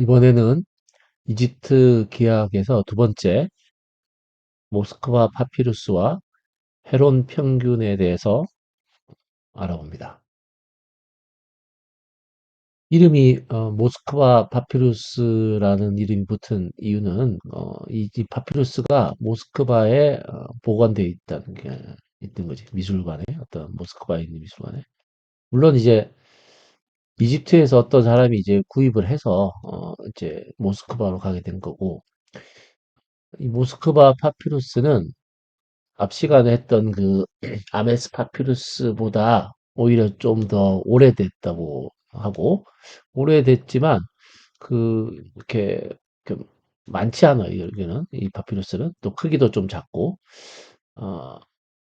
이번에는 이집트 기하학에서 두 번째 모스크바 파피루스와 헤론 평균에 대해서 알아봅니다. 이름이 모스크바 파피루스라는 이름이 붙은 이유는 이 파피루스가 모스크바에 보관되어 있다는 게 있는 거지. 미술관에 어떤 모스크바에 있는 미술관에. 물론 이제 이집트에서 어떤 사람이 이제 구입을 해서 이제 모스크바로 가게 된 거고, 이 모스크바 파피루스는 앞 시간에 했던 그 아메스 파피루스보다 오히려 좀 더 오래됐다고 하고, 오래됐지만 이렇게 그 많지 않아요. 여기는 이 파피루스는 또 크기도 좀 작고. 어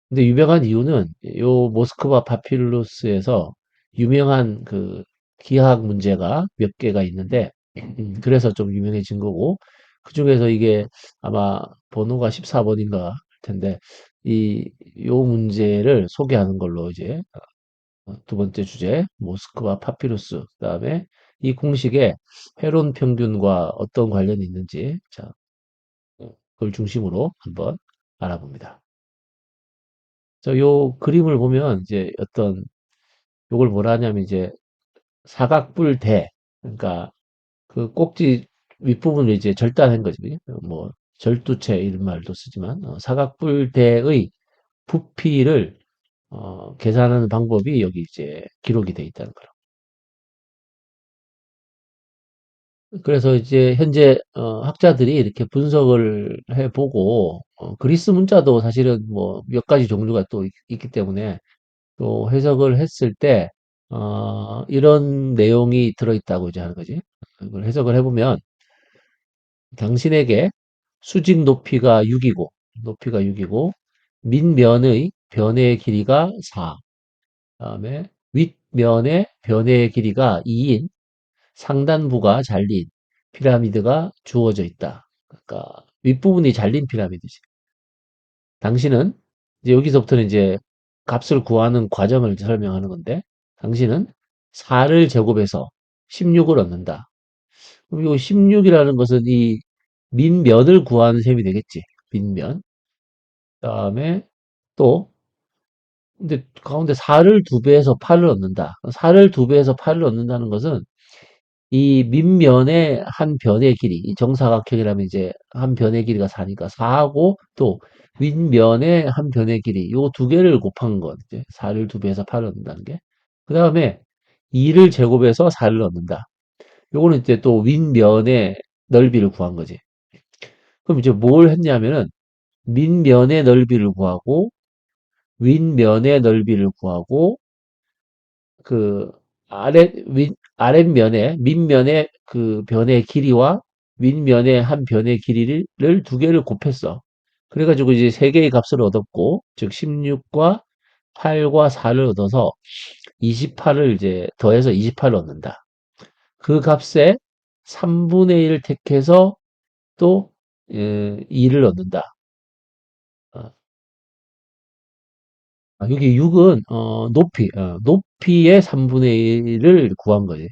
근데 유명한 이유는 요 모스크바 파피루스에서 유명한 그 기하학 문제가 몇 개가 있는데, 그래서 좀 유명해진 거고, 그 중에서 이게 아마 번호가 14번인가 할 텐데, 요 문제를 소개하는 걸로 이제 두 번째 주제, 모스크바 파피루스. 그다음에 이 공식에 헤론 평균과 어떤 관련이 있는지, 자, 그걸 중심으로 한번 알아봅니다. 요 그림을 보면 이제 요걸 뭐라 하냐면 이제 사각뿔대, 그러니까 그 꼭지 윗부분을 이제 절단한 거지. 그죠? 뭐 절두체 이런 말도 쓰지만 사각뿔대의 부피를 계산하는 방법이 여기 이제 기록이 돼 있다는 거로. 그래서 이제 현재 학자들이 이렇게 분석을 해보고, 그리스 문자도 사실은 뭐 몇 가지 종류가 또 있기 때문에 또 해석을 했을 때 이런 내용이 들어있다고 이제 하는 거지. 이걸 해석을 해보면, 당신에게 수직 높이가 6이고 밑면의 변의 길이가 4, 그다음에 윗면의 변의 길이가 2인 상단부가 잘린 피라미드가 주어져 있다. 그러니까 윗부분이 잘린 피라미드지. 당신은 이제 여기서부터는 이제 값을 구하는 과정을 설명하는 건데, 당신은 4를 제곱해서 16을 얻는다. 그럼 이 16이라는 것은 이 밑면을 구하는 셈이 되겠지. 밑면. 그다음에 또 근데 가운데 4를 2배에서 8을 얻는다. 4를 2배에서 8을 얻는다는 것은 이 밑면의 한 변의 길이, 이 정사각형이라면 이제 한 변의 길이가 4니까 4하고 또 윗면의 한 변의 길이, 요 두 개를 곱한 건 이제 4를 2배에서 8을 얻는다는 게. 그 다음에 2를 제곱해서 4를 얻는다. 요거는 이제 또 윗면의 넓이를 구한 거지. 그럼 이제 뭘 했냐면은 밑면의 넓이를 구하고 윗면의 넓이를 구하고 그 아랫면에 밑면의 그 변의 길이와 윗면의 한 변의 길이를 두 개를 곱했어. 그래가지고 이제 세 개의 값을 얻었고, 즉 16과 8과 4를 얻어서 28을 이제 더해서 28을 얻는다. 그 값에 3분의 1을 택해서 또 2를 얻는다. 어, 여기 6은 높이의 3분의 1을 구한 거지.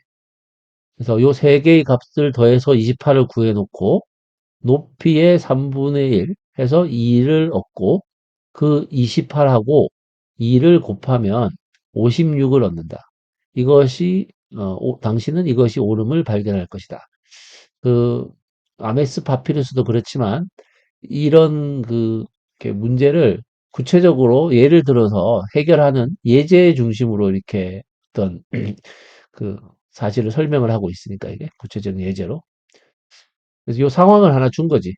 그래서 요 세 개의 값을 더해서 28을 구해놓고 높이의 3분의 1 해서 2를 얻고, 그 28하고 2를 곱하면 56을 얻는다. 이것이 당신은 이것이 옳음을 발견할 것이다. 그 아메스 파피루스도 그렇지만 이런 이렇게 문제를 구체적으로 예를 들어서 해결하는 예제 중심으로 이렇게 어떤 그 사실을 설명을 하고 있으니까, 이게 구체적인 예제로. 그래서 이 상황을 하나 준 거지.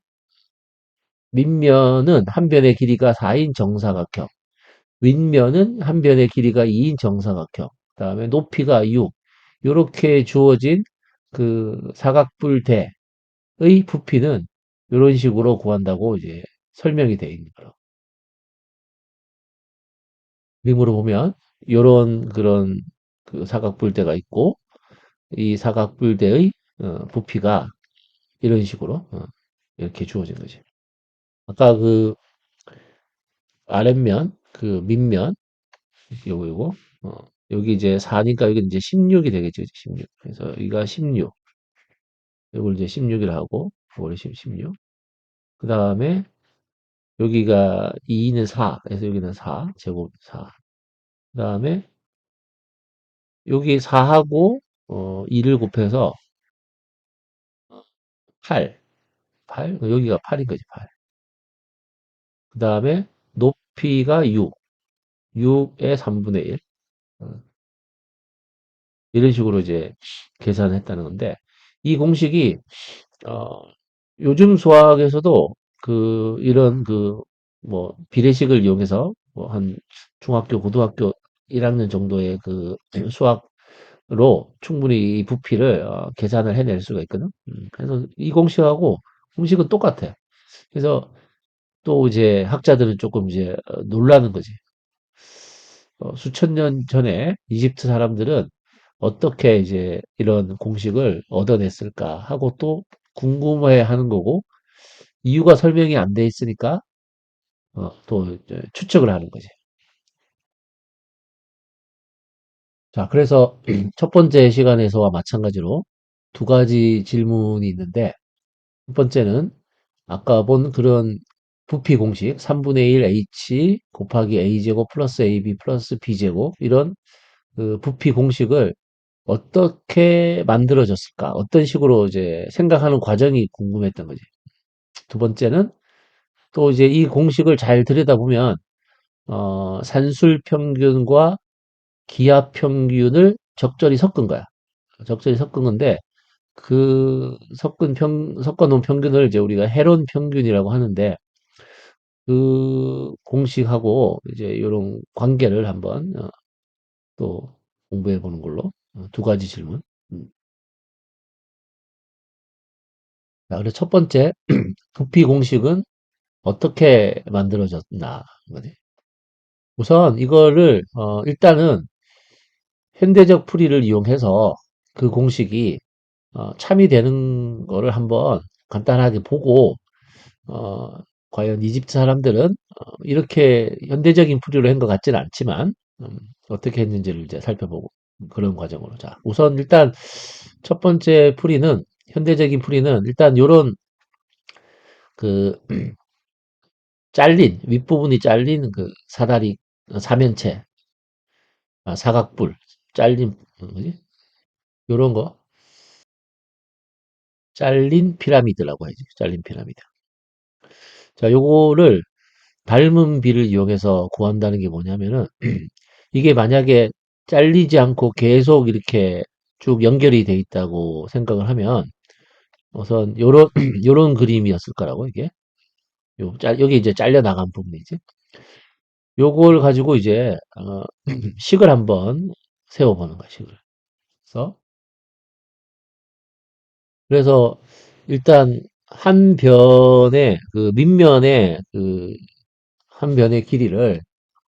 밑면은 한 변의 길이가 4인 정사각형, 윗면은 한 변의 길이가 2인 정사각형, 그다음에 높이가 6. 이렇게 주어진 그 사각뿔대의 부피는 이런 식으로 구한다고 이제 설명이 되어 있는 거로. 그림으로 보면 이런 그런 그 사각뿔대가 있고, 이 사각뿔대의 부피가 이런 식으로 이렇게 주어진 거지. 아까 그 아랫면, 그 밑면, 요거, 어, 여기 이제 4니까 여기 이제 16이 되겠죠. 16. 그래서 여기가 16. 이걸 이제 16이라 하고, 이걸 16. 그 다음에 여기가 2는 4. 그래서 여기는 4, 제곱 4. 그 다음에 여기 4하고 2를 곱해서 8. 8. 여기가 8인 거지, 8. 그 다음에 높이가 6. 6의 3분의 1. 이런 식으로 이제 계산을 했다는 건데, 이 공식이 어, 요즘 수학에서도 이런 뭐 비례식을 이용해서 뭐 한 중학교, 고등학교 1학년 정도의 수학으로 충분히 이 부피를 계산을 해낼 수가 있거든. 그래서 이 공식하고 공식은 똑같아. 그래서 또 이제 학자들은 조금 이제 놀라는 거지. 수천 년 전에 이집트 사람들은 어떻게 이제 이런 공식을 얻어냈을까 하고 또 궁금해 하는 거고, 이유가 설명이 안 돼 있으니까 또 이제 추측을 하는 거지. 자, 그래서 첫 번째 시간에서와 마찬가지로 두 가지 질문이 있는데, 첫 번째는 아까 본 그런 부피 공식 3분의 1 h 곱하기 a제곱 플러스 ab 플러스 b제곱, 이런 부피 공식을 어떻게 만들어졌을까? 어떤 식으로 이제 생각하는 과정이 궁금했던 거지. 두 번째는 또 이제 이 공식을 잘 들여다보면 산술 평균과 기하 평균을 적절히 섞은 거야. 적절히 섞은 건데 섞어 놓은 평균을 이제 우리가 헤론 평균이라고 하는데, 그 공식하고 이제 이런 관계를 한번 또 공부해 보는 걸로. 두 가지 질문. 음. 자, 그래서 첫 번째 부피 공식은 어떻게 만들어졌나 거지. 우선 이거를 일단은 현대적 풀이를 이용해서 그 공식이 참이 되는 거를 한번 간단하게 보고, 어, 과연 이집트 사람들은 이렇게 현대적인 풀이로 한 것 같지는 않지만 어떻게 했는지를 이제 살펴보고, 그런 과정으로. 자, 우선 일단 첫 번째 풀이는, 현대적인 풀이는 일단 요런 그 윗부분이 잘린 사다리, 사면체, 사각뿔, 잘린, 뭐지? 요런 거, 잘린 피라미드라고 하지. 잘린 피라미드. 자, 요거를 닮은 비를 이용해서 구한다는 게 뭐냐면은, 이게 만약에 잘리지 않고 계속 이렇게 쭉 연결이 돼 있다고 생각을 하면, 우선 요런, 요런 그림이었을 거라고, 이게. 여기 이제 잘려 나간 부분이지. 요걸 가지고 이제, 식을 한번 세워보는 거야, 식을. 그래서, 일단, 한 변의, 밑면의 한 변의 길이를,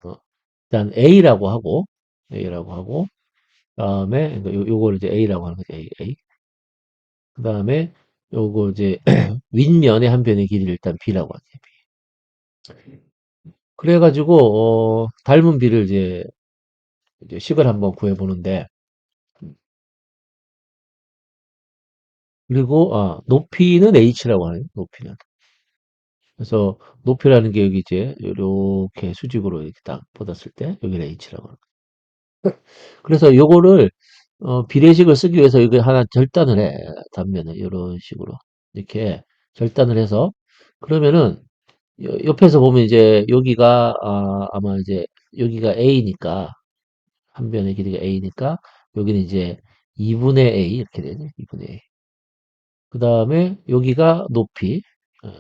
어, 일단 A라고 하고, 다음에, 요거를 이제 A라고 하는 거지, A. 그 다음에, 요거 이제, 윗면의 한 변의 길이를 일단 B라고 하지. 그래가지고, 닮은 B를 이제 식을 한번 구해보는데, 그리고, 높이는 H라고 하네, 높이는. 그래서, 높이라는 게 여기 이제, 이렇게 수직으로 이렇게 딱 뻗었을 때, 여기는 H라고 하는. 그래서 요거를 비례식을 쓰기 위해서 이거 하나 절단을 해. 단면을 이런 식으로 이렇게 절단을 해서, 그러면은 옆에서 보면 이제 여기가 아마 이제 여기가 A니까, 한 변의 길이가 A니까 여기는 이제 2분의 A 이렇게 되네. 2분의 A. 그 다음에 여기가 높이, 어,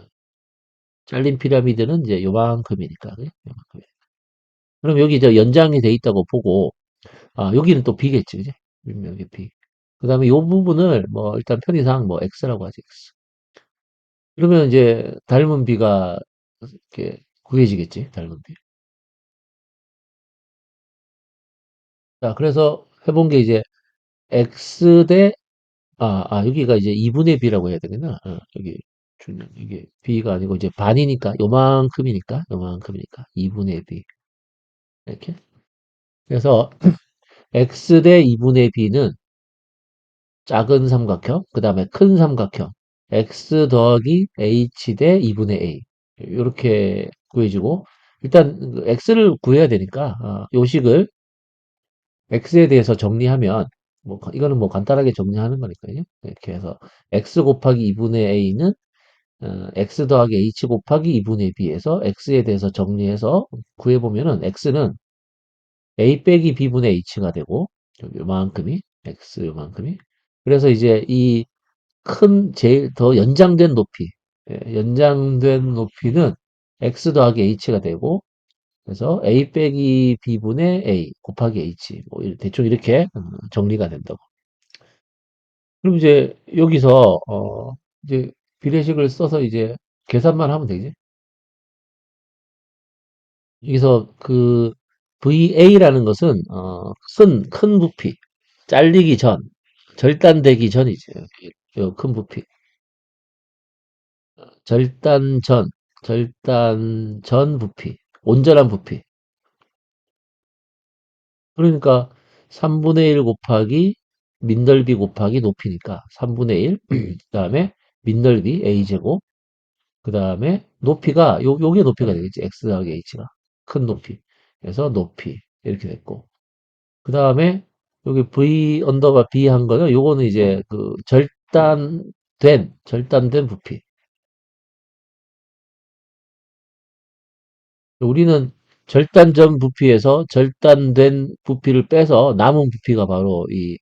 잘린 피라미드는 이제 요만큼이니까, 그래? 요만큼. 그럼 여기 이제 연장이 돼 있다고 보고, 여기는 또 B겠지, 그지? 여기 B. 그 다음에 요 부분을 뭐 일단 편의상 뭐 X라고 하지, X. 그러면 이제 닮은 B가 이렇게 구해지겠지, 닮은 B. 자, 그래서 해본 게 이제 X 대, 여기가 이제 2분의 B라고 해야 되겠나? 여기, 이게 B가 아니고 이제 반이니까, 요만큼이니까, 2분의 B. 이렇게. 그래서 X 대 2분의 B는 작은 삼각형, 그 다음에 큰 삼각형, x 더하기 h 대 2분의 a. 이렇게 구해지고, 일단 그 x를 구해야 되니까, 요식을 x에 대해서 정리하면, 이거는 뭐 간단하게 정리하는 거니까요. 이렇게 해서 x 곱하기 2분의 a는 x 더하기 h 곱하기 2분의 b에서 x에 대해서 정리해서 구해보면은 x는 a 빼기 b분의 h가 되고, 요만큼이, x 요만큼이. 그래서 이제 이 제일 더 연장된 높이, 연장된 높이는 x 더하기 h가 되고, 그래서 a 빼기 b분의 a 곱하기 h, 뭐 대충 이렇게 정리가 된다고. 그럼 이제 여기서 이제 비례식을 써서 이제 계산만 하면 되지. 여기서 그 VA라는 것은 큰 부피, 잘리기 전, 절단되기 전이죠. 큰 부피. 절단 전, 절단 전 부피, 온전한 부피. 그러니까 3분의 1 곱하기 민넓이 곱하기 높이니까 3분의 1, 그다음에 민넓이 A제곱, 그다음에 높이가 요게 높이가 되겠지. X 더하기 H가 큰 높이. 그래서 높이 이렇게 됐고. 그다음에 여기 V 언더바 B 한 거는 요거는 이제 그 절단된 부피. 우리는 절단전 부피에서 절단된 부피를 빼서 남은 부피가 바로 이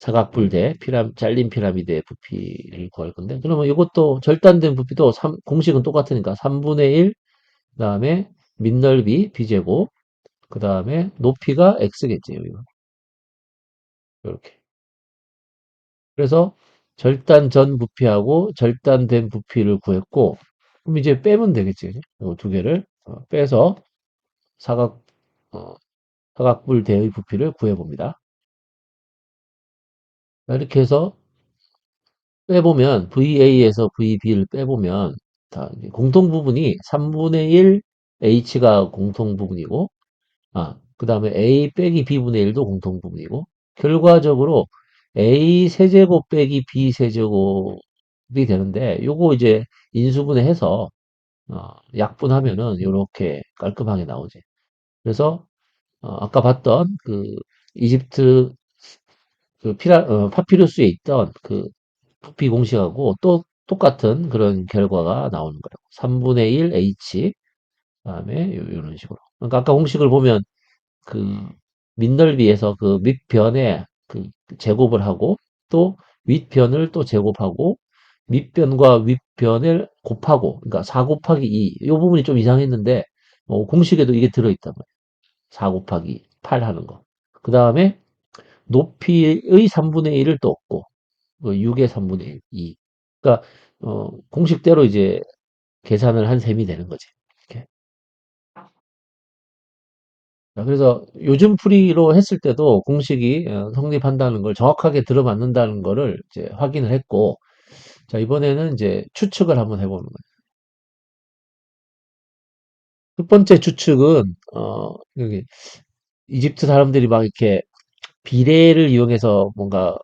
사각불대, 잘린 피라미드의 부피를 구할 건데, 그러면 이것도 절단된 부피도 공식은 똑같으니까 3분의 1, 그 다음에 민넓이 b제곱, 그 다음에 높이가 x겠지, 여기가. 이렇게. 그래서 절단 전 부피하고 절단된 부피를 구했고, 그럼 이제 빼면 되겠지, 그지? 이거 두 개를 빼서 사각, 어, 사각불대의 부피를 구해봅니다. 이렇게 해서 빼보면 VA에서 VB를 빼보면 공통 부분이 3분의 1 H가 공통 부분이고 그 다음에 A 빼기 B분의 1도 공통 부분이고 결과적으로 A 세제곱 빼기 B 세제곱이 되는데 요거 이제 인수분해 해서 약분하면은 이렇게 깔끔하게 나오지. 그래서 아까 봤던 그 이집트 파피루스에 있던 그 부피 공식하고 또 똑같은 그런 결과가 나오는 거예요. 3분의 1 H, 그다음에 런 식으로. 그러니까 아까 공식을 보면 그 밑넓이에서 그 밑변에 그 제곱을 하고 또 윗변을 또 제곱하고 밑변과 윗변을 곱하고 그러니까 4 곱하기 2. 이 부분이 좀 이상했는데 공식에도 이게 들어있단 말이에요. 4 곱하기 8 하는 거. 그 다음에 높이의 3분의 1을 또 얻고 6의 3분의 2. 그러니까 공식대로 이제 계산을 한 셈이 되는 거지. 이렇게. 자, 그래서 요즘 풀이로 했을 때도 공식이 성립한다는 걸 정확하게 들어맞는다는 거를 이제 확인을 했고, 자, 이번에는 이제 추측을 한번 해보는 거예요. 첫 번째 추측은, 여기, 이집트 사람들이 막 이렇게 비례를 이용해서 뭔가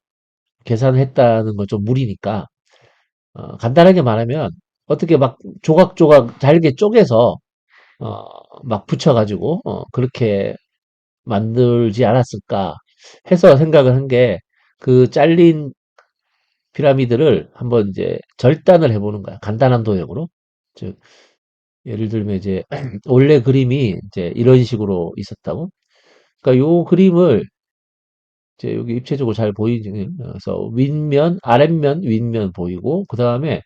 계산을 했다는 건 좀 무리니까, 간단하게 말하면, 어떻게 막 조각조각 잘게 쪼개서, 어, 막 붙여가지고, 그렇게 만들지 않았을까 해서 생각을 한 게, 그 잘린 피라미드를 한번 이제 절단을 해보는 거야. 간단한 도형으로. 즉, 예를 들면 이제, 원래 그림이 이제 이런 식으로 있었다고. 그러니까 요 그림을 이제 여기 입체적으로 잘 보이지. 그래서 윗면, 아랫면, 윗면 보이고, 그 다음에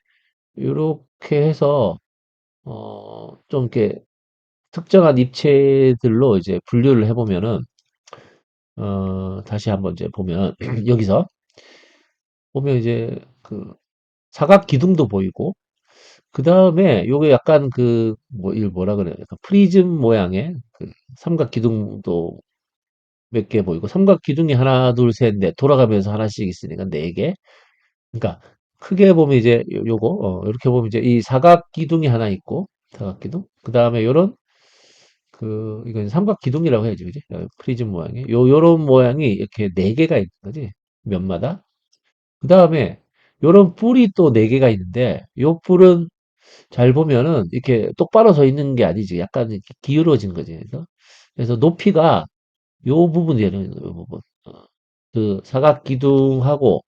이렇게 해서, 좀 이렇게 특정한 입체들로 이제 분류를 해보면은, 다시 한번 이제 보면, 여기서 보면 이제 그 사각 기둥도 보이고, 그 다음에 요게 약간 이걸 뭐라 그래요? 약간 프리즘 모양의 그 삼각 기둥도 몇 개 보이고, 삼각 기둥이 하나, 둘, 셋, 넷 돌아가면서 하나씩 있으니까 네 개. 그러니까 크게 보면 이제 요거, 이렇게 보면 이제 이 사각 기둥이 하나 있고, 사각 기둥. 그 다음에 요런 이건 삼각 기둥이라고 해야지, 그지? 프리즘 모양의. 요런 모양이 이렇게 네 개가 있는 거지. 면마다. 그 다음에 요런 뿔이 또 4개가 있는데 요 뿔은 잘 보면은 이렇게 똑바로 서 있는 게 아니지. 약간 이렇게 기울어진 거지. 그래서 높이가 요 부분이에요. 요 부분. 그 사각 기둥하고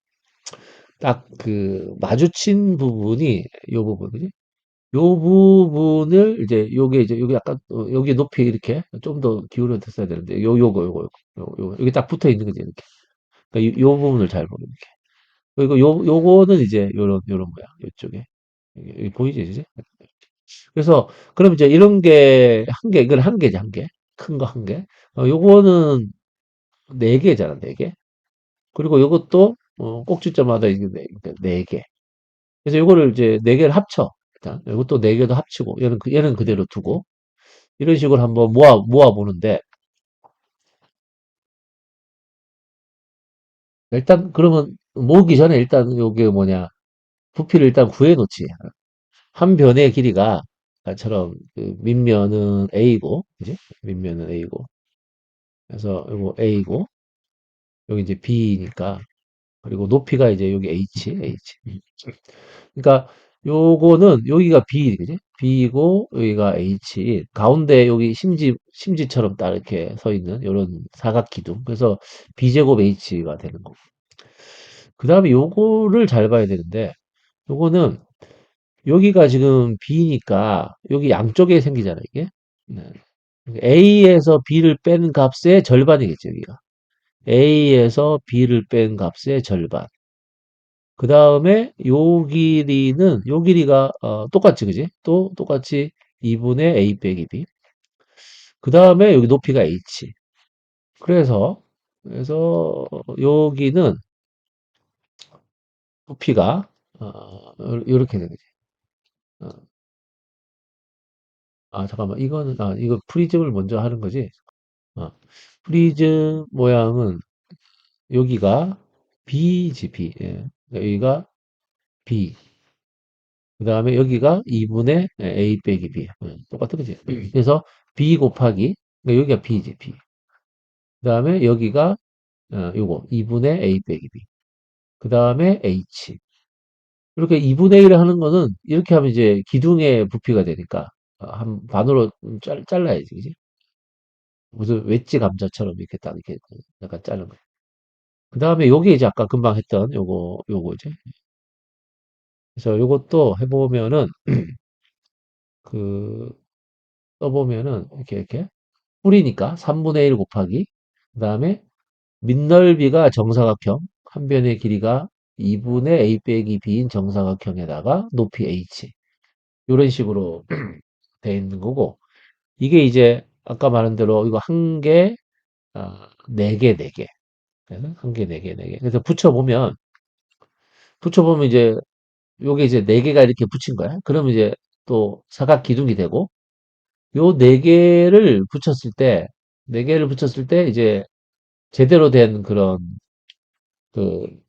딱 그 마주친 부분이 요 부분, 그지? 요 부분을 이제 요게 이제 여기 약간 여기 높이 이렇게 좀 더 기울어졌어야 되는데 요거 여기 딱 붙어 있는 거지 이렇게. 그러니까 요 부분을 잘 보면 이렇게. 그리고 요거는 이제 요런 모양 요쪽에 여기 보이지 이제? 그래서 그럼 이제 이런 게 한 개, 이건 한 개지 한 개. 큰 거 한 개. 요거는 4개잖아 4개. 그리고 요것도 꼭지점마다 이게 네 개. 그래서 요거를 이제 4개를 합쳐. 일단 요것도 4개도 합치고 얘는 그대로 두고 이런 식으로 한번 모아 보는데 일단 그러면 모으기 전에 일단 요게 뭐냐 부피를 일단 구해 놓지. 한 변의 길이가 아까처럼 그 밑면은 A고 그지? 밑면은 A고 그래서 요거 A고 여기 이제 B니까 그리고 높이가 이제 여기 H. 그러니까 요거는 여기가 B 그지? B고 여기가 H. 가운데 여기 심지처럼 딱 이렇게 서 있는 요런 사각 기둥. 그래서 B제곱 H가 되는 거고. 그다음에 요거를 잘 봐야 되는데 요거는 여기가 지금 B니까 여기 양쪽에 생기잖아, 이게. 네. A에서 B를 뺀 값의 절반이겠죠, 여기가. A에서 B를 뺀 값의 절반. 그 다음에 요 길이가 똑같지, 그지? 또 똑같이 2분의 A 빼기 B. 그 다음에 여기 높이가 H. 그래서 여기는 높이가 요렇게 되는 거지. 어, 잠깐만. 이거 프리즘을 먼저 하는 거지. 어, 프리즘 모양은 여기가 B지, B. 예. 여기가 B. 그 다음에 여기가 2분의 A 빼기 B. 똑같은 거지. 그래서 B 곱하기, 그러니까 여기가 B지, B. 그 다음에 여기가, 요거, 2분의 A 빼기 B. 그 다음에 H. 이렇게 2분의 1을 하는 거는, 이렇게 하면 이제 기둥의 부피가 되니까, 한 반으로 잘라야지, 그지? 무슨 웨지 감자처럼 이렇게 딱, 이렇게 약간 자른 거. 그 다음에 요게 이제 아까 금방 했던 요거지. 그래서 요것도 해보면은, 그, 써보면은, 이렇게, 뿌리니까 3분의 1 곱하기, 그 다음에 밑넓이가 정사각형, 한 변의 길이가 2분의 a 빼기 b인 정사각형에다가 높이 h. 이런 식으로 돼 있는 거고, 이게 이제 아까 말한 대로 이거 한 개, 네 개, 네 개. 그래서 한 개, 네 개, 네 개. 그래서 붙여보면 이제 요게 이제 네 개가 이렇게 붙인 거야. 그러면 이제 또 사각 기둥이 되고, 요 네 개를 붙였을 때, 네 개를 붙였을 때 이제 제대로 된 그런 그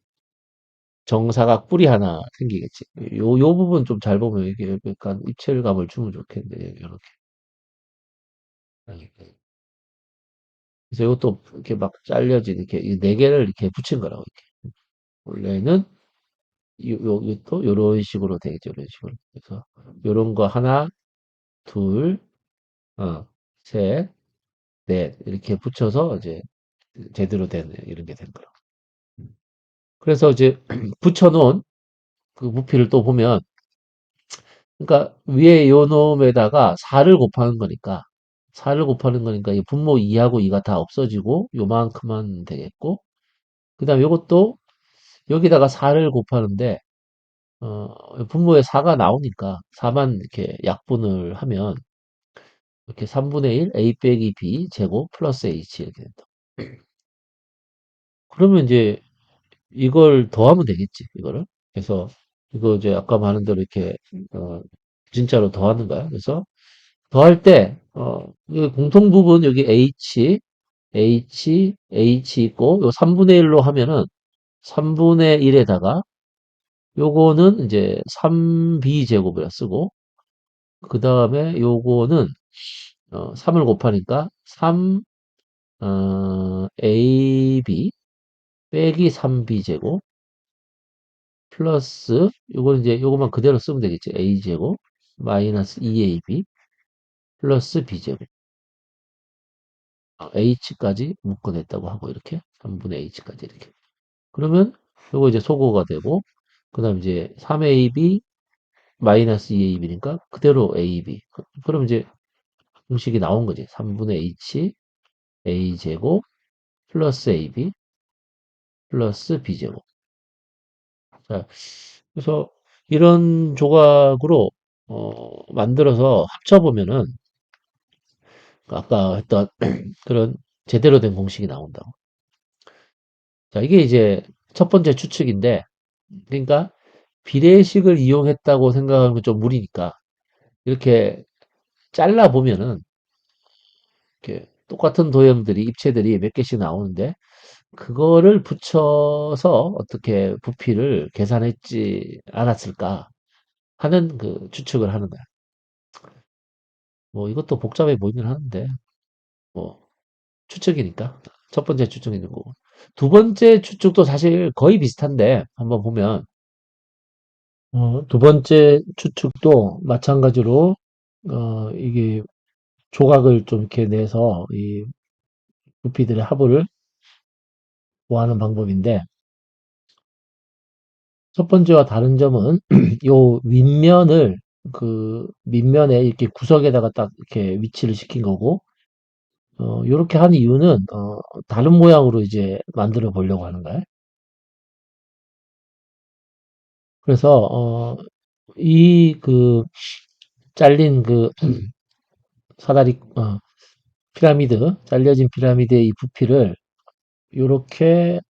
정사각 뿔이 하나 생기겠지. 요 부분 좀 잘 보면 이게 약간 입체감을 주면 좋겠는데, 이렇게. 그래서 이것도 이렇게 막 잘려진, 이렇게, 이 네 개를 이렇게 붙인 거라고, 이렇게. 원래는, 또 요런 식으로 되겠죠, 이런 식으로. 그래서, 요런 거 하나, 둘, 어, 셋, 넷, 이렇게 붙여서 이제 제대로 된, 이런 게 된 거라고. 그래서 이제 붙여놓은 그 부피를 또 보면, 그러니까 위에 요 놈에다가 4를 곱하는 거니까 4를 곱하는 거니까 이 분모 2하고 2가 다 없어지고 요만큼만 되겠고 그다음 요것도 여기다가 4를 곱하는데 분모에 4가 나오니까 4만 이렇게 약분을 하면 이렇게 3분의 1 a 빼기 b 제곱 플러스 h 이렇게 된다. 그러면 이제 이걸 더하면 되겠지 이거를. 그래서 이거 이제 아까 말한 대로 이렇게 어, 진짜로 더하는 거야. 그래서 더할 때, 이 공통 부분 여기 H 있고, 요 3분의 1로 하면은 3분의 1에다가 요거는 이제 3b제곱이라 쓰고, 그 다음에 요거는 3을 곱하니까 3, AB 빼기 3b제곱, 플러스 요거 이제 요것만 그대로 쓰면 되겠죠. a제곱 마이너스 2ab 플러스 b제곱 h까지 묶어냈다고 하고 이렇게 3분의 h까지 이렇게 그러면 요거 이제 소거가 되고 그 다음 이제 3ab 마이너스 2ab니까 그대로 ab 그럼 이제 공식이 나온 거지. 3분의 h a제곱 플러스 ab 플러스 b제곱 자, 그래서 이런 조각으로 만들어서 합쳐보면은 아까 했던 그런 제대로 된 공식이 나온다고. 자, 이게 이제 첫 번째 추측인데, 그러니까 비례식을 이용했다고 생각하는 건 좀 무리니까 이렇게 잘라 보면은 이렇게 똑같은 도형들이 입체들이 몇 개씩 나오는데 그거를 붙여서 어떻게 부피를 계산했지 않았을까 하는 그 추측을 하는 거야. 뭐 이것도 복잡해 보이긴 하는데 뭐 추측이니까 첫 번째 추측이 있는 거고 두 번째 추측도 사실 거의 비슷한데 한번 보면 두 번째 추측도 마찬가지로 이게 조각을 좀 이렇게 내서 이 부피들의 합을 구하는 방법인데 첫 번째와 다른 점은 요 윗면을 그 밑면에 이렇게 구석에다가 딱 이렇게 위치를 시킨 거고 요렇게 한 이유는 다른 모양으로 이제 만들어 보려고 하는 거예요. 그래서 이 그 잘린 그 사다리 피라미드 잘려진 피라미드의 이 부피를 요렇게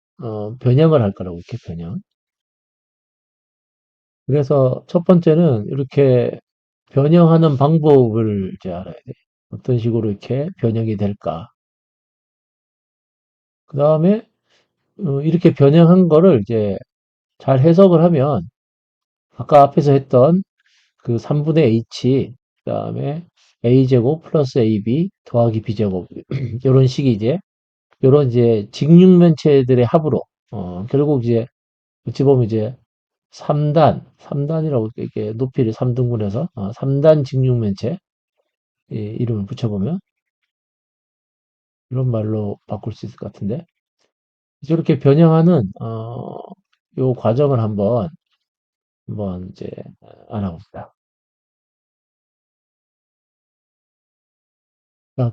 변형을 할 거라고 이렇게 변형. 그래서 첫 번째는 이렇게 변형하는 방법을 이제 알아야 돼. 어떤 식으로 이렇게 변형이 될까. 그 다음에 이렇게 변형한 거를 이제 잘 해석을 하면 아까 앞에서 했던 그 3분의 h 그다음에 a제곱 플러스 ab 더하기 b제곱 이런 식이 이제 요런 이제 직육면체들의 합으로 결국 이제 어찌 보면 이제 3단이라고 이렇게 높이를 3등분해서 3단 직육면체 이름을 붙여보면 이런 말로 바꿀 수 있을 것 같은데 이렇게 변형하는 요 과정을 한번 이제 알아봅시다.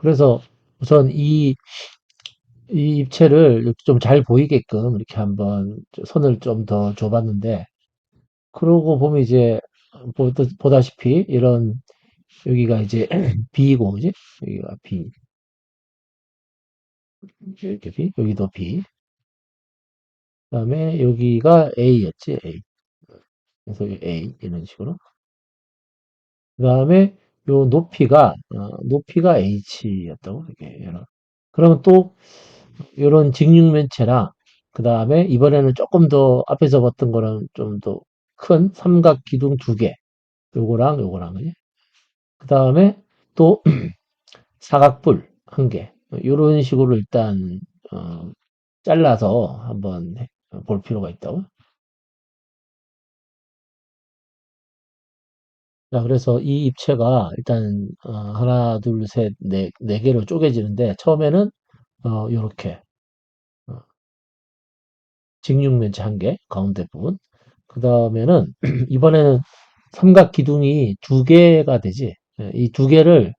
그래서 우선 이 입체를 좀 잘 보이게끔 이렇게 한번 선을 좀 더 줘봤는데, 그러고 보면 이제 보다시피 이런 여기가 이제 B고, 그지? 여기가 B, 이렇게 B, 여기도 B. 그다음에 여기가 A였지, A. 그래서 이 A 이런 식으로. 그다음에 요 높이가 H였다고 이렇게 이런. 그러면 또 이런 직육면체랑 그 다음에 이번에는 조금 더 앞에서 봤던 거랑 좀 더 큰 삼각 기둥 두 개, 요거랑 그지? 그 다음에 또 사각뿔 한 개, 이런 식으로 일단 어, 잘라서 한번 볼 필요가 있다고. 자, 그래서 이 입체가 일단 하나, 둘, 셋, 네 개로 쪼개지는데 처음에는 요렇게 직육면체 한 개, 가운데 부분. 그 다음에는 이번에는 삼각 기둥이 두 개가 되지. 이 두 개를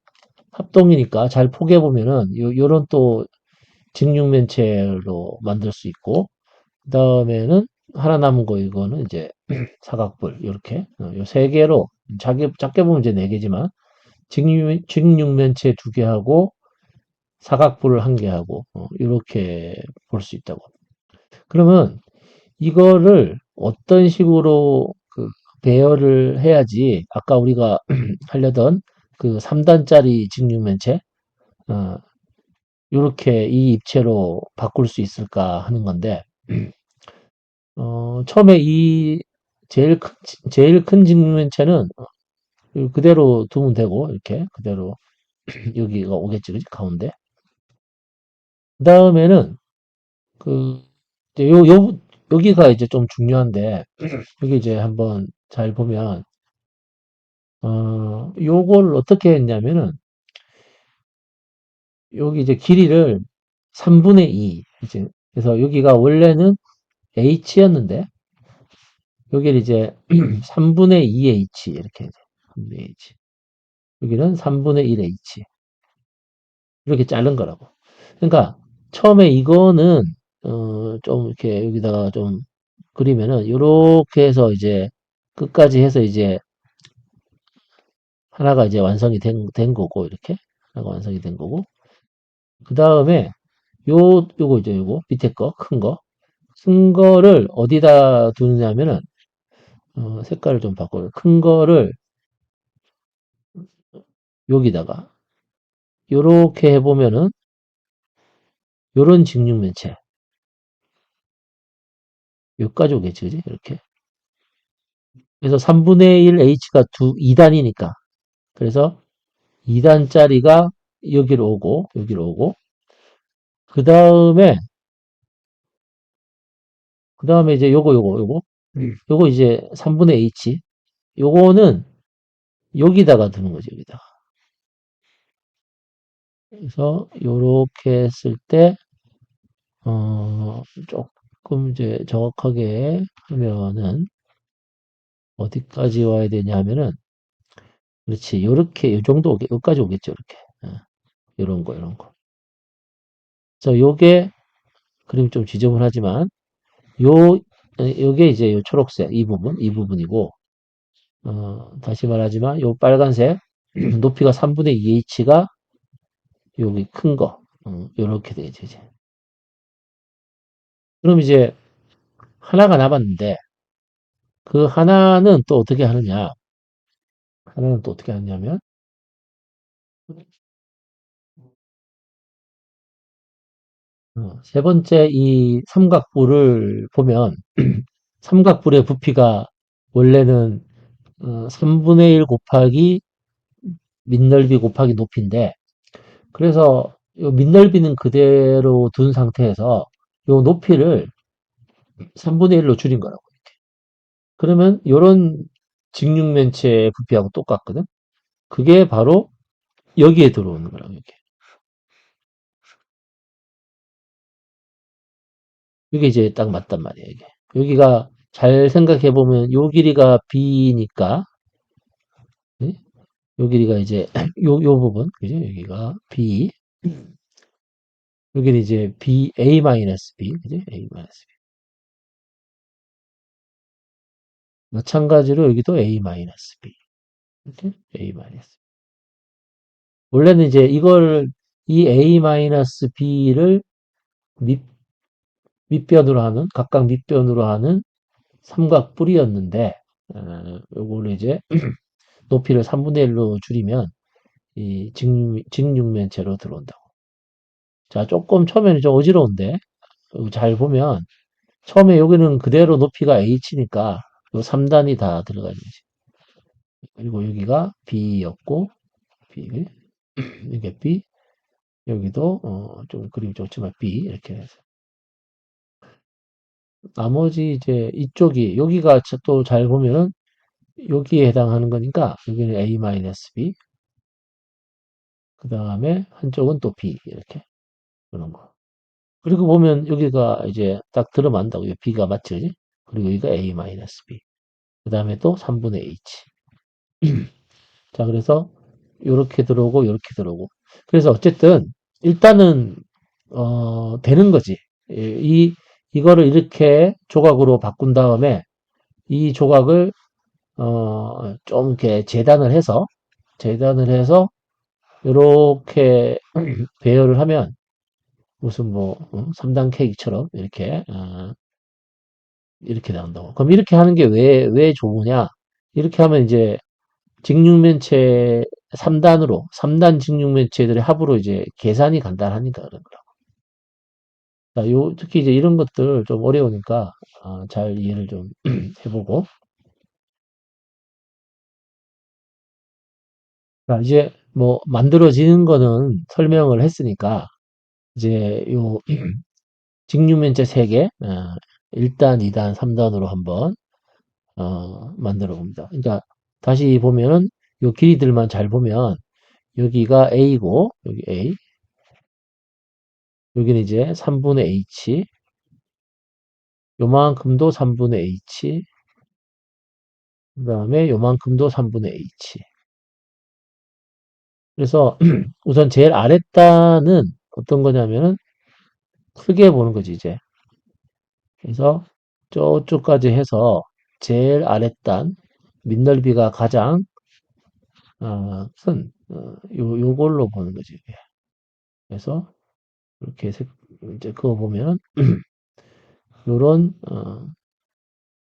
합동이니까 잘 포개 보면은 요런 또 직육면체로 만들 수 있고 그 다음에는 하나 남은 거 이거는 이제 사각뿔 이렇게 요 세 개로 작게 보면 이제 네 개지만 직육면체 두 개 하고 사각뿔을 한 개 하고 이렇게 볼 수 있다고. 그러면 이거를 어떤 식으로 그 배열을 해야지 아까 우리가 하려던 그 3단짜리 직육면체 어, 요렇게 이 입체로 바꿀 수 있을까 하는 건데 처음에 이 제일 큰 직육면체는 그대로 두면 되고 이렇게 그대로 여기가 오겠지 그지 가운데 그 다음에는 그 이제 요 여기가 이제 좀 중요한데, 여기 이제 한번 잘 보면, 요걸 어떻게 했냐면은, 여기 이제 길이를 3분의 2, 이제, 그래서 여기가 원래는 h였는데, 여기를 이제 3분의 2h, 이렇게 해서 3분의 h. 여기는 3분의 1h. 이렇게 자른 거라고. 그러니까, 처음에 이거는, 좀 이렇게 여기다가 좀 그리면은, 요렇게 해서 이제, 끝까지 해서 이제, 하나가 이제 완성이 된 거고, 이렇게. 하나가 완성이 된 거고. 그 다음에, 요거 이제 요거, 밑에 거, 큰 거. 큰 거를 어디다 두느냐면은, 색깔을 좀 바꿔요. 큰 거를 여기다가, 요렇게 해보면은, 요런 직육면체. 여기까지 오겠지, 그지? 이렇게. 그래서 3분의 1 H가 2단이니까. 그래서 2단짜리가 여기로 오고, 그 다음에 이제 요거. 요거 이제 3분의 H. 요거는 여기다가 두는 거지, 여기다가. 그래서 요렇게 했을 때, 조금 이제 정확하게 하면은, 어디까지 와야 되냐 하면은, 그렇지, 요렇게, 요 정도, 여기까지 오겠죠, 이렇게. 요런 거. 그래서 요게, 그림 좀 지저분하지만, 요, 요게 이제 요 초록색, 이 부분이고, 다시 말하지만, 요 빨간색, 높이가 3분의 2h가 여기 큰 거, 요렇게 되죠, 이제. 그럼 이제, 하나가 남았는데, 그 하나는 또 어떻게 하느냐? 하나는 또 어떻게 하느냐면, 세 번째 이 삼각부를 보면, 삼각뿔의 부피가 원래는 3분의 1 곱하기 밑넓이 곱하기 높이인데, 그래서 요 밑넓이는 그대로 둔 상태에서 요 높이를 3분의 1로 줄인 거라고. 그러면 요런 직육면체의 부피하고 똑같거든. 그게 바로 여기에 들어오는 거라고. 이게 이제 딱 맞단 말이에요. 이게. 여기가 잘 생각해 보면 요 길이가 b니까 요 길이가 이제 요 부분 그죠? 여기가 b, 여기는 이제 b a-b 그죠? a-b. 마찬가지로 여기도 a-b 이렇게 a-b. 원래는 이제 이걸 이 a-b를 밑 밑변으로 하는 각각 밑변으로 하는 삼각뿔이었는데 요거를 이제 높이를 3분의 1로 줄이면 이 직육면체로 들어온다고. 자, 조금 처음에는 좀 어지러운데 잘 보면 처음에 여기는 그대로 높이가 h니까 요 3단이 다 들어가야 되지. 그리고 여기가 b였고 b 이게 b 여기도 좀 그림이 좋지만 b 이렇게 해서 나머지 이제 이쪽이 여기가 또 잘 보면은 여기에 해당하는 거니까 여기는 a-b 그 다음에 한쪽은 또 b 이렇게 그런 거. 그리고 보면 여기가 이제 딱 들어만다고. b가 맞지? 그지? 그리고 여기가 a-b. 그 다음에 또 3분의 h. 자, 그래서 요렇게 들어오고 요렇게 들어오고. 그래서 어쨌든 일단은 되는 거지. 이거를 이렇게 조각으로 바꾼 다음에 이 조각을 좀 이렇게 재단을 해서 요렇게 배열을 하면 무슨 뭐 3단 케이크처럼 이렇게 나온다고. 그럼 이렇게 하는 게 왜 좋으냐? 이렇게 하면 이제 직육면체 3단 직육면체들의 합으로 이제 계산이 간단하니까 그런 거라고. 자, 특히 이제 이런 것들 좀 어려우니까 잘 이해를 좀 해보고. 자, 이제 뭐 만들어지는 거는 설명을 했으니까 이제 요 직육면체 3개, 1단, 2단, 3단으로 한번 만들어 봅니다. 그러니까 다시 보면은 요 길이들만 잘 보면 여기가 A고 여기 A, 여기는 이제 3분의 H, 요만큼도 3분의 H, 그 다음에 요만큼도 3분의 H. 그래서 우선 제일 아랫단은 어떤 거냐면은 크게 보는 거지 이제. 그래서 저쪽까지 해서 제일 아랫단 밑넓이가 가장 큰 요걸로 보는 거지 이게. 그래서 이렇게 이제 그거 보면 요런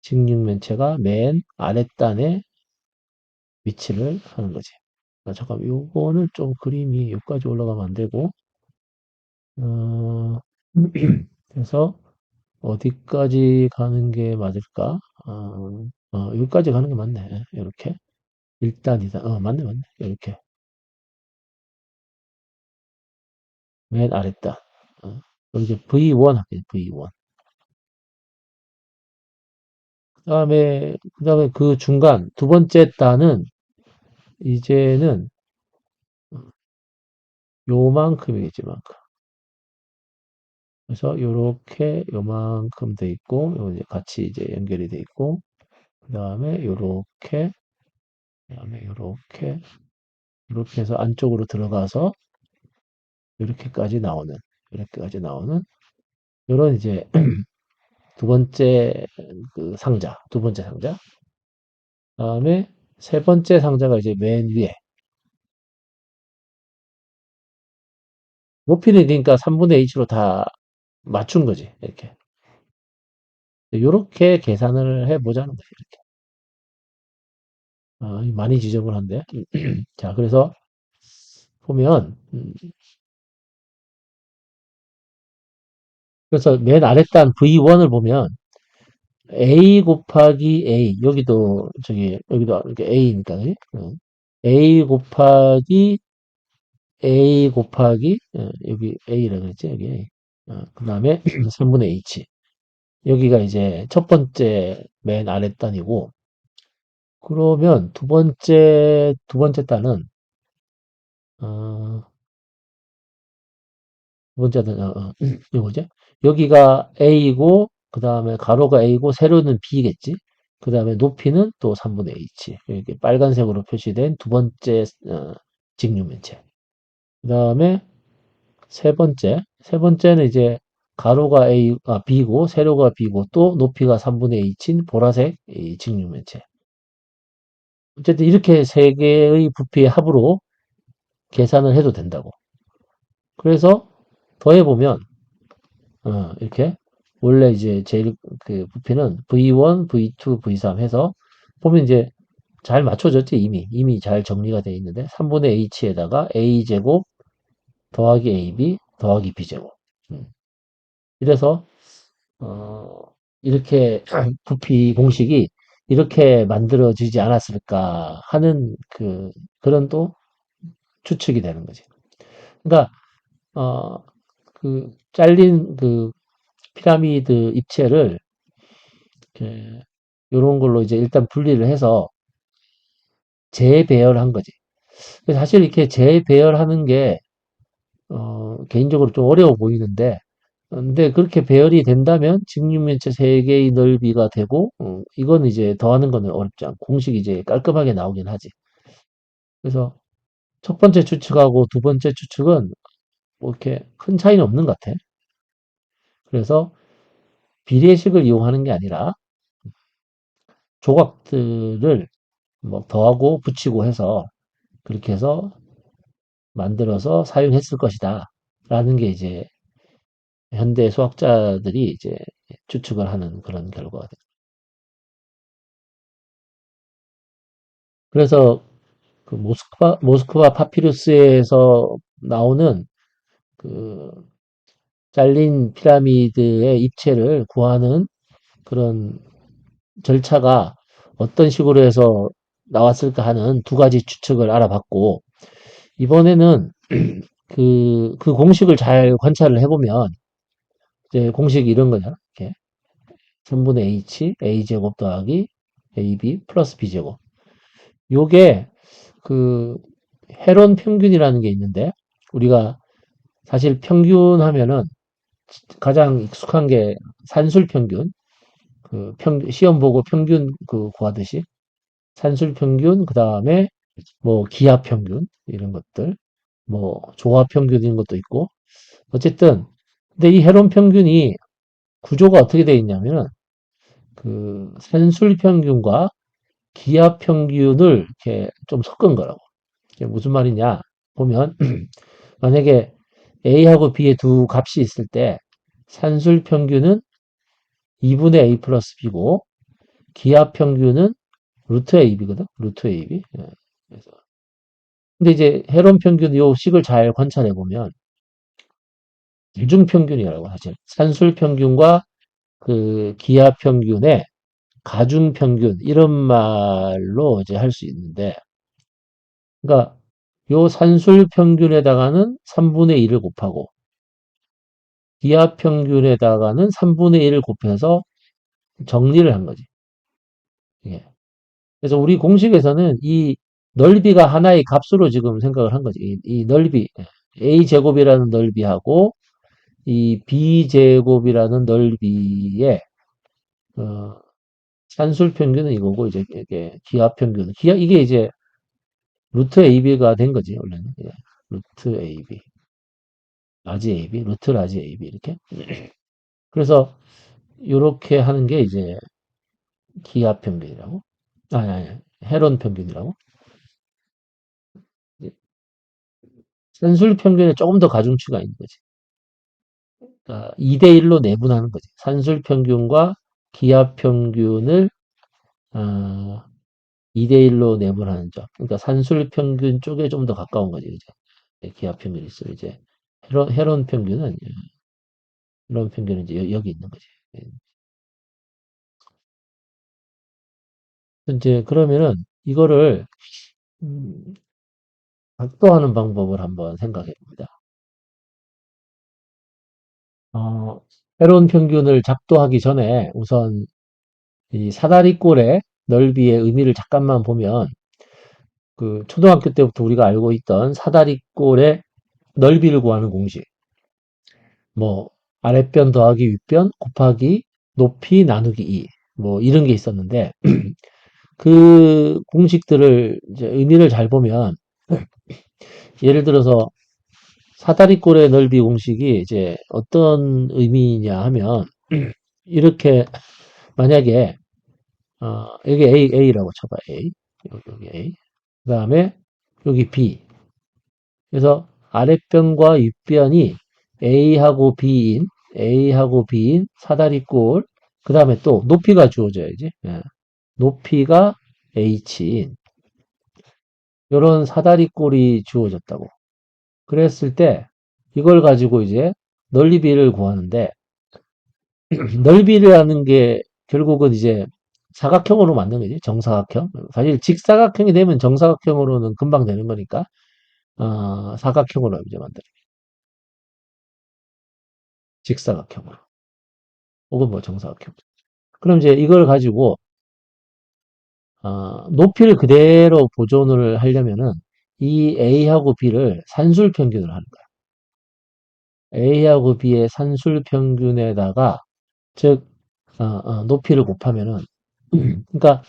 직육면체가 맨 아랫단에 위치를 하는 거지. 잠깐 요거는 좀 그림이 여기까지 올라가면 안 되고 어, 그래서 어디까지 가는 게 맞을까? 여기까지 가는 게 맞네. 이렇게 1단, 2단, 맞네, 맞네. 이렇게 맨 아랫단. 그럼 이제 V1 할게요. V1. 그다음에 그 중간 두 번째 단은 이제는 요만큼이겠지만큼. 그래서 요렇게 요만큼 돼 있고, 요 이제 같이 이제 연결이 돼 있고, 그다음에 요렇게, 이렇게 해서 안쪽으로 들어가서 이렇게까지 나오는 요런 이제 두 번째 두 번째 상자. 그다음에 세 번째 상자가 이제 맨 위에. 높이는 그러니까 3분의 H로 다 맞춘 거지. 이렇게. 요렇게 계산을 해 보자는 거지. 이렇게. 많이 지저분한데. 자, 그래서 보면 그래서 맨 아랫단 V1을 보면 A 곱하기 A 여기도 여기도 이렇게 A니까 그지? A 곱하기 A 곱하기 여기 A라 그랬지 여기 A. 그 다음에 3분의 H 여기가 이제 첫 번째 맨 아랫단이고 그러면 두 번째 단은 어, 두 번째 단은 이거 뭐지? 여기가 A고 그 다음에 가로가 A고 세로는 B겠지? 그 다음에 높이는 또 3분의 H 이렇게 빨간색으로 표시된 두 번째 직육면체. 그 다음에 세 번째는 이제 가로가 B고 세로가 B고 또 높이가 3분의 H인 보라색 이 직육면체. 어쨌든 이렇게 세 개의 부피의 합으로 계산을 해도 된다고. 그래서 더해보면 이렇게 원래 이제 제일 그 부피는 V1, V2, V3 해서 보면 이제 잘 맞춰졌지 이미 잘 정리가 되어 있는데 3분의 H에다가 A제곱 더하기 AB 더하기 B제곱. 이래서 어, 이렇게 부피 공식이 이렇게 만들어지지 않았을까 하는 그런 또 추측이 되는 거지. 그러니까 어, 잘린 피라미드 입체를 이렇게 요런 걸로 이제 일단 분리를 해서 재배열한 거지. 사실 이렇게 재배열하는 게 개인적으로 좀 어려워 보이는데 근데 그렇게 배열이 된다면 직육면체 3개의 넓이가 되고 이건 이제 더하는 거는 어렵지 않고 공식이 이제 깔끔하게 나오긴 하지. 그래서 첫 번째 추측하고 두 번째 추측은 뭐 이렇게 큰 차이는 없는 것 같아. 그래서 비례식을 이용하는 게 아니라 조각들을 뭐 더하고 붙이고 해서 그렇게 해서 만들어서 사용했을 것이다. 라는 게 이제 현대 수학자들이 이제 추측을 하는 그런 결과가 돼. 그래서 모스크바 파피루스에서 나오는 그 잘린 피라미드의 입체를 구하는 그런 절차가 어떤 식으로 해서 나왔을까 하는 두 가지 추측을 알아봤고, 이번에는 그 공식을 잘 관찰을 해보면, 이제 공식이 이런 거잖아. 이렇게. 3분의 h, a제곱 더하기 ab 플러스 b제곱. 요게 그 헤론 평균이라는 게 있는데, 우리가 사실 평균 하면은 가장 익숙한 게 산술 평균, 시험 보고 평균 구하듯이 산술 평균, 그 다음에 뭐 기하 평균 이런 것들, 뭐 조합 평균 이런 것도 있고, 어쨌든 근데 이 헤론 평균이 구조가 어떻게 되어 있냐면은 산술 평균과 기하 평균을 이렇게 좀 섞은 거라고. 이게 무슨 말이냐 보면 만약에 A하고 B의 두 값이 있을 때 산술 평균은 2분의 A 플러스 B고 기하 평균은 루트 AB거든. 루트 AB. 예. 그래서 근데 이제 헤론 평균 요 식을 잘 관찰해 보면 이중 평균이라고 하죠. 산술 평균과 기하 평균의 가중 평균 이런 말로 이제 할 수 있는데, 그러니까 요 산술 평균에다가는 3분의 1을 곱하고 기하 평균에다가는 3분의 1을 곱해서 정리를 한 거지. 예. 그래서 우리 공식에서는 이 넓이가 하나의 값으로 지금 생각을 한 거지. 이 넓이, a 제곱이라는 넓이하고 이 b 제곱이라는 넓이의 어, 산술 평균은 이거고, 이제 이게 기하 평균, 이게 이제 루트 AB가 된 거지 원래는. 예. 루트 AB, 라지 AB, 루트 라지 AB 이렇게. 그래서 이렇게 하는 게 이제 기하 평균이라고. 아니, 헤론 평균이라고. 산술 평균에 조금 더 가중치가 있는 거지. 그러니까 2대1로 내분하는 거지. 산술 평균과 기하 평균을 2대1로 내분하는 점. 그러니까 산술 평균 쪽에 좀 더 가까운 거지, 이제. 기하 평균이 있어, 이제. 헤론 평균은, 헤론 평균은 이제 여기 있는 거지. 예. 이제 그러면은 이거를 음, 각도하는 방법을 한번 생각해 봅니다. 어, 헤론 평균을 작도하기 전에 우선 이 사다리꼴의 넓이의 의미를 잠깐만 보면, 초등학교 때부터 우리가 알고 있던 사다리꼴의 넓이를 구하는 공식, 뭐 아랫변 더하기 윗변 곱하기 높이 나누기 2, 뭐 이런 게 있었는데, 그 공식들을 이제 의미를 잘 보면, 예를 들어서 사다리꼴의 넓이 공식이 이제 어떤 의미냐 하면, 이렇게 만약에 여기 A라고 쳐봐. 여기 A. 그 다음에 여기 B. 그래서 아랫변과 윗변이 A하고 B인 사다리꼴, 그 다음에 또 높이가 주어져야지. 예. 높이가 H인 이런 사다리꼴이 주어졌다고. 그랬을 때 이걸 가지고 이제 넓이를 구하는데, 넓이라는 게 결국은 이제 사각형으로 만든 거지. 정사각형. 사실 직사각형이 되면 정사각형으로는 금방 되는 거니까 사각형으로 이제 만들어. 직사각형으로. 혹은 뭐 정사각형. 그럼 이제 이걸 가지고 높이를 그대로 보존을 하려면은 이 A하고 B를 산술 평균을 하는 거야. A하고 B의 산술 평균에다가, 즉 높이를 곱하면은 그러니까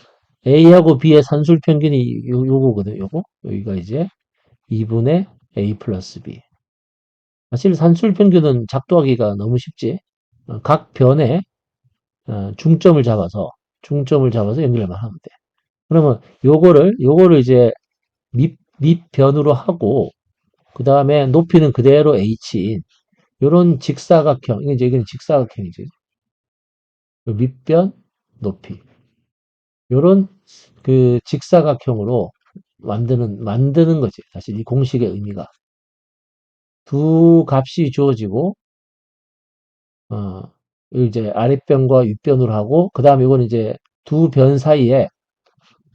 A하고 B의 산술 평균이 요거거든. 요거. 여기가 이제 2분의 A 플러스 B. 사실 산술 평균은 작도하기가 너무 쉽지. 각 변에 중점을 잡아서 연결만 하면 돼. 그러면 요거를 이제 밑변으로 하고, 그 다음에 높이는 그대로 h인 요런 직사각형, 이건 직사각형이지. 밑변, 높이. 요런 직사각형으로 만드는 거지. 사실 이 공식의 의미가. 두 값이 주어지고, 어, 이제 아랫변과 윗변으로 하고, 그 다음에 이건 이제 두 변 사이에,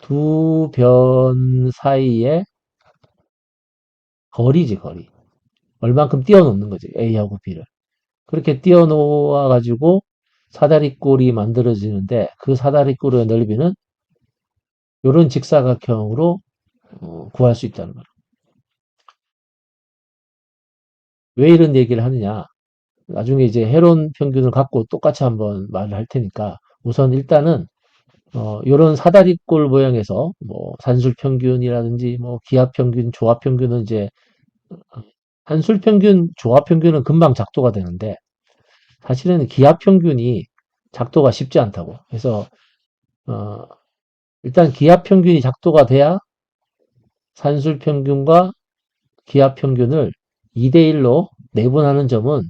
두 변 사이에 거리지, 거리. 얼만큼 띄워놓는 거지. A하고 B를. 그렇게 띄워놓아 가지고 사다리꼴이 만들어지는데 그 사다리꼴의 넓이는 이런 직사각형으로 구할 수 있다는 거예요. 왜 이런 얘기를 하느냐? 나중에 이제 헤론 평균을 갖고 똑같이 한번 말을 할 테니까 우선 일단은 요런 사다리꼴 모양에서 뭐 산술 평균이라든지 뭐 기하 평균, 조합 평균은 이제 산술 평균, 조합 평균은 금방 작도가 되는데 사실은 기하 평균이 작도가 쉽지 않다고. 그래서 어, 일단 기하 평균이 작도가 돼야 산술 평균과 기하 평균을 2대1로 내분하는 점은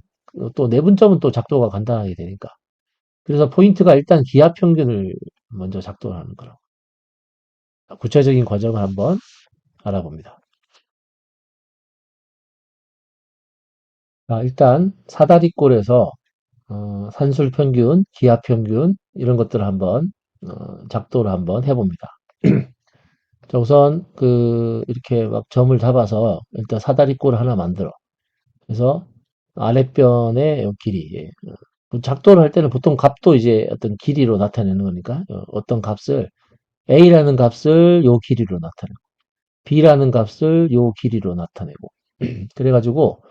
또 내분점은 또 작도가 간단하게 되니까. 그래서 포인트가 일단 기하 평균을 먼저 작도를 하는 거라고. 구체적인 과정을 한번 알아봅니다. 자, 일단 사다리꼴에서 산술 평균, 기하 평균 이런 것들을 한번 작도를 한번 해봅니다. 자, 우선 이렇게 막 점을 잡아서 일단 사다리꼴을 하나 만들어. 그래서 아랫변의 요 길이. 예. 작도를 할 때는 보통 값도 이제 어떤 길이로 나타내는 거니까 어떤 값을 A라는 값을 요 길이로 나타내고 B라는 값을 요 길이로 나타내고 그래가지고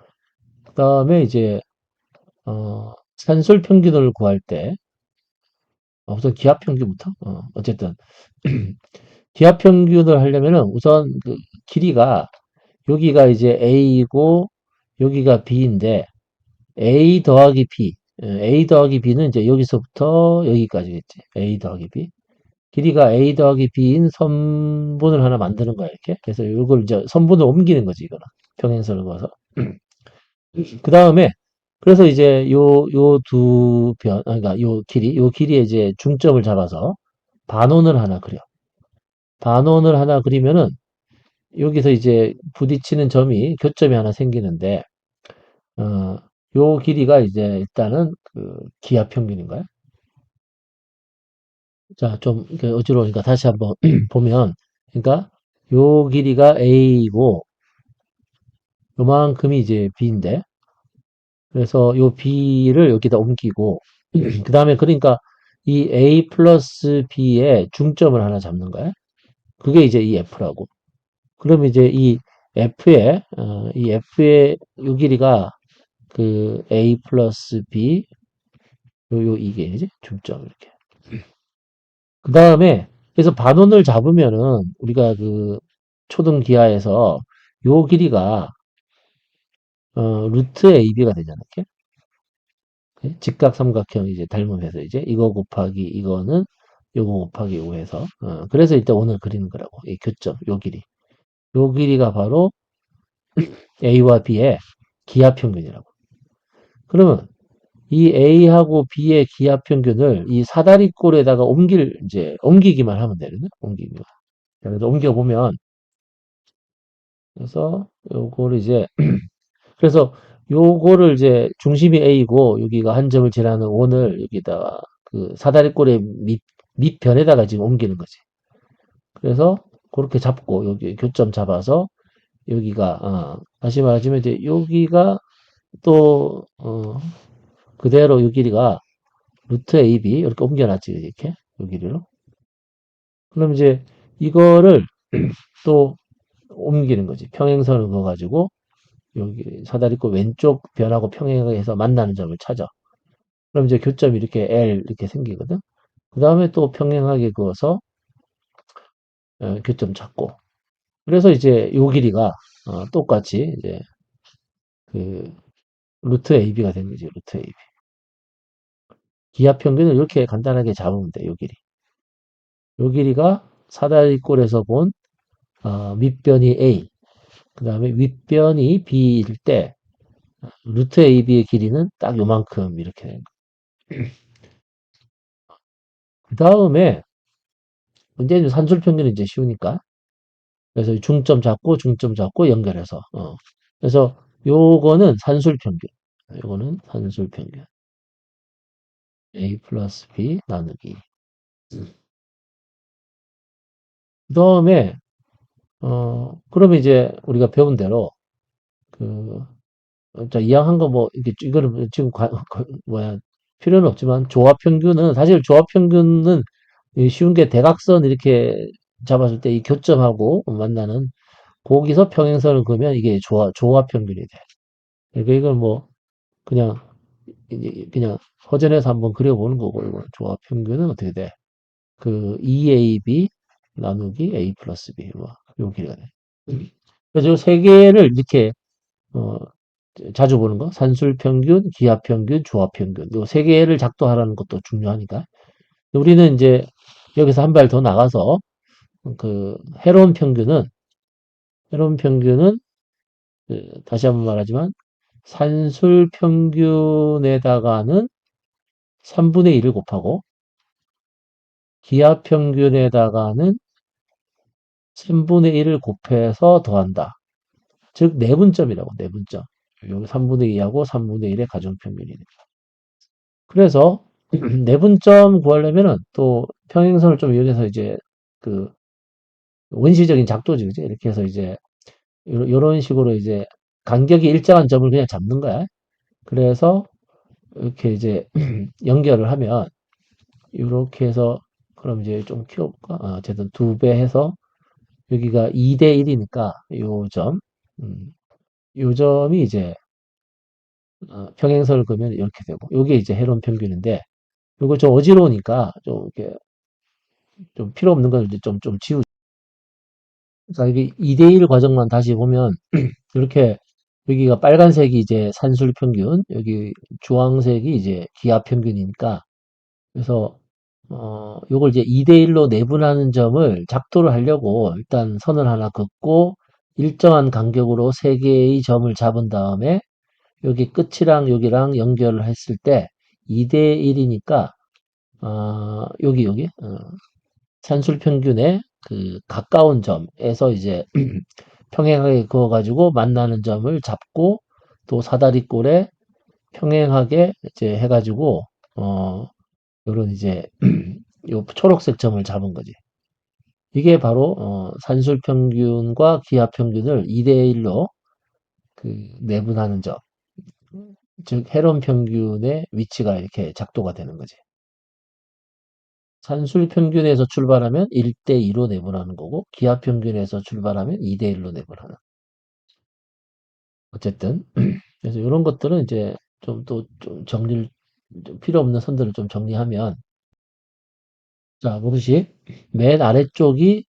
그 다음에 이제 산술 평균을 구할 때 우선 기하 평균부터 어쨌든 기하 평균을 하려면은 우선 그 길이가 여기가 이제 A이고 여기가 B인데 A 더하기 B A 더하기 B는 이제 여기서부터 여기까지겠지. A 더하기 B 길이가 A 더하기 B인 선분을 하나 만드는 거야 이렇게. 그래서 이걸 이제 선분을 옮기는 거지 이거는 평행선을 그어서. 그 다음에 그래서 이제 요 두 변, 그러니까 요 길이에 이제 중점을 잡아서 반원을 하나 그려. 반원을 하나 그리면은 여기서 이제 부딪히는 점이 교점이 하나 생기는데 어, 요 길이가 이제 일단은 기하 평균인가요? 자, 좀 어지러우니까 다시 한번 보면 그러니까 요 길이가 A이고 요만큼이 이제 B인데 그래서 요 B를 여기다 옮기고 그 다음에 그러니까 이 A 플러스 B의 중점을 하나 잡는 거야. 그게 이제 이 F라고. 그럼 이제 이 F의 요 길이가 A 플러스 B 이게 이제 중점 이렇게. 그 다음에 그래서 반원을 잡으면은 우리가 초등 기하에서 요 길이가 루트 AB가 되잖아. 이렇게. 직각삼각형 이제 닮으면서 이제 이거 곱하기 이거는 요거 곱하기 요거 해서 그래서 일단 오늘 그리는 거라고. 이 교점 요 길이. 요 길이가 바로 A와 B의 기하 평균이라고. 그러면 이 A하고 B의 기하 평균을 이 사다리꼴에다가 옮기기만 하면 되거든. 옮기기만. 자, 그래서 옮겨보면 그래서 요거를 이제 그래서 요거를 이제 중심이 A고 여기가 한 점을 지나는 원을 여기다가 사다리꼴의 밑변에다가 지금 옮기는 거지. 그래서 그렇게 잡고 여기 교점 잡아서 여기가 다시 말하자면 이제 여기가 또 그대로 요 길이가 루트 AB 이렇게 옮겨놨지 이렇게 요 길이로. 그럼 이제 이거를 또 옮기는 거지. 평행선을 그어가지고 여기 사다리꼴 왼쪽 변하고 평행해서 만나는 점을 찾아. 그럼 이제 교점이 이렇게 L 이렇게 생기거든. 그 다음에 또 평행하게 그어서 교점 찾고. 그래서 이제 요 길이가 똑같이 이제 그 루트 AB가 되는 거지. 루트 AB. 기하 평균을 이렇게 간단하게 잡으면 돼. 요 길이. 요 길이가 사다리꼴에서 본 밑변이 A, 그 다음에 윗변이 B일 때 루트 AB의 길이는 딱 요만큼 이렇게 되는 거예요. 그 다음에 문제는 산술 평균은 이제 쉬우니까 그래서 중점 잡고 연결해서 그래서 요거는 산술 평균, 요거는 산술 평균 A 플러스 B 나누기. 그 다음에 그러면 이제 우리가 배운 대로 자 이왕한 거 뭐 이게 이거는 지금 뭐야 필요는 없지만 조합평균은 사실 조합평균은 쉬운 게 대각선 이렇게 잡았을 때 이 교점하고 만나는 거기서 평행선을 그으면 이게 조합평균이 돼. 그러니까 이걸 뭐 그냥 그냥 허전해서 한번 그려보는 거고 이거 조합평균은 어떻게 돼? 그 2AB 나누기 A 플러스 B 뭐 요 길이가 돼. 그래서 세 개를 이렇게 어, 자주 보는 거 산술평균, 기하평균, 조합평균 요 세 개를 작도하라는 것도 중요하니까 우리는 이제 여기서 한 발 더 나가서 그 헤론 평균은 다시 한번 말하지만 산술평균에다가는 3분의 1을 곱하고 기하평균에다가는 3분의 1을 곱해서 더한다. 즉 내분점이라고 내분점. 여기 3분의 2하고 3분의 1의 가정평균이네. 그래서 내분점 구하려면은 또 평행선을 좀 이용해서 이제 그 원시적인 작도지, 그지? 이렇게 해서 이제 요런 식으로 이제 간격이 일정한 점을 그냥 잡는 거야. 그래서 이렇게 이제 연결을 하면 이렇게 해서 그럼 이제 좀 키워볼까? 어쨌든 2배 해서 여기가 2대 1이니까 요 점, 요 점이 이제 평행선을 그으면 이렇게 되고 요게 이제 헤론 평균인데 요거 좀 어지러우니까 좀 이렇게 좀 필요 없는 걸 이제 좀 지우자. 자, 이게 2대1 과정만 다시 보면 이렇게 여기가 빨간색이 이제 산술 평균, 여기 주황색이 이제 기하 평균이니까 그래서 요걸 이제 2대1로 내분하는 점을 작도를 하려고 일단 선을 하나 긋고 일정한 간격으로 세 개의 점을 잡은 다음에 여기 끝이랑 여기랑 연결을 했을 때 2대1이니까 여기 산술 평균에 그 가까운 점에서 이제 평행하게 그어가지고 만나는 점을 잡고 또 사다리꼴에 평행하게 이제 해가지고 요런 이제 요 초록색 점을 잡은 거지. 이게 바로 산술 평균과 기하 평균을 2대1로 그 내분하는 점. 즉 헤론 평균의 위치가 이렇게 작도가 되는 거지. 산술 평균에서 출발하면 1대2로 내분하는 거고 기하 평균에서 출발하면 2대1로 내분하는. 어쨌든 그래서 이런 것들은 이제 좀 또 좀 정리를 좀 필요 없는 선들을 좀 정리하면 자 보듯이 맨 아래쪽이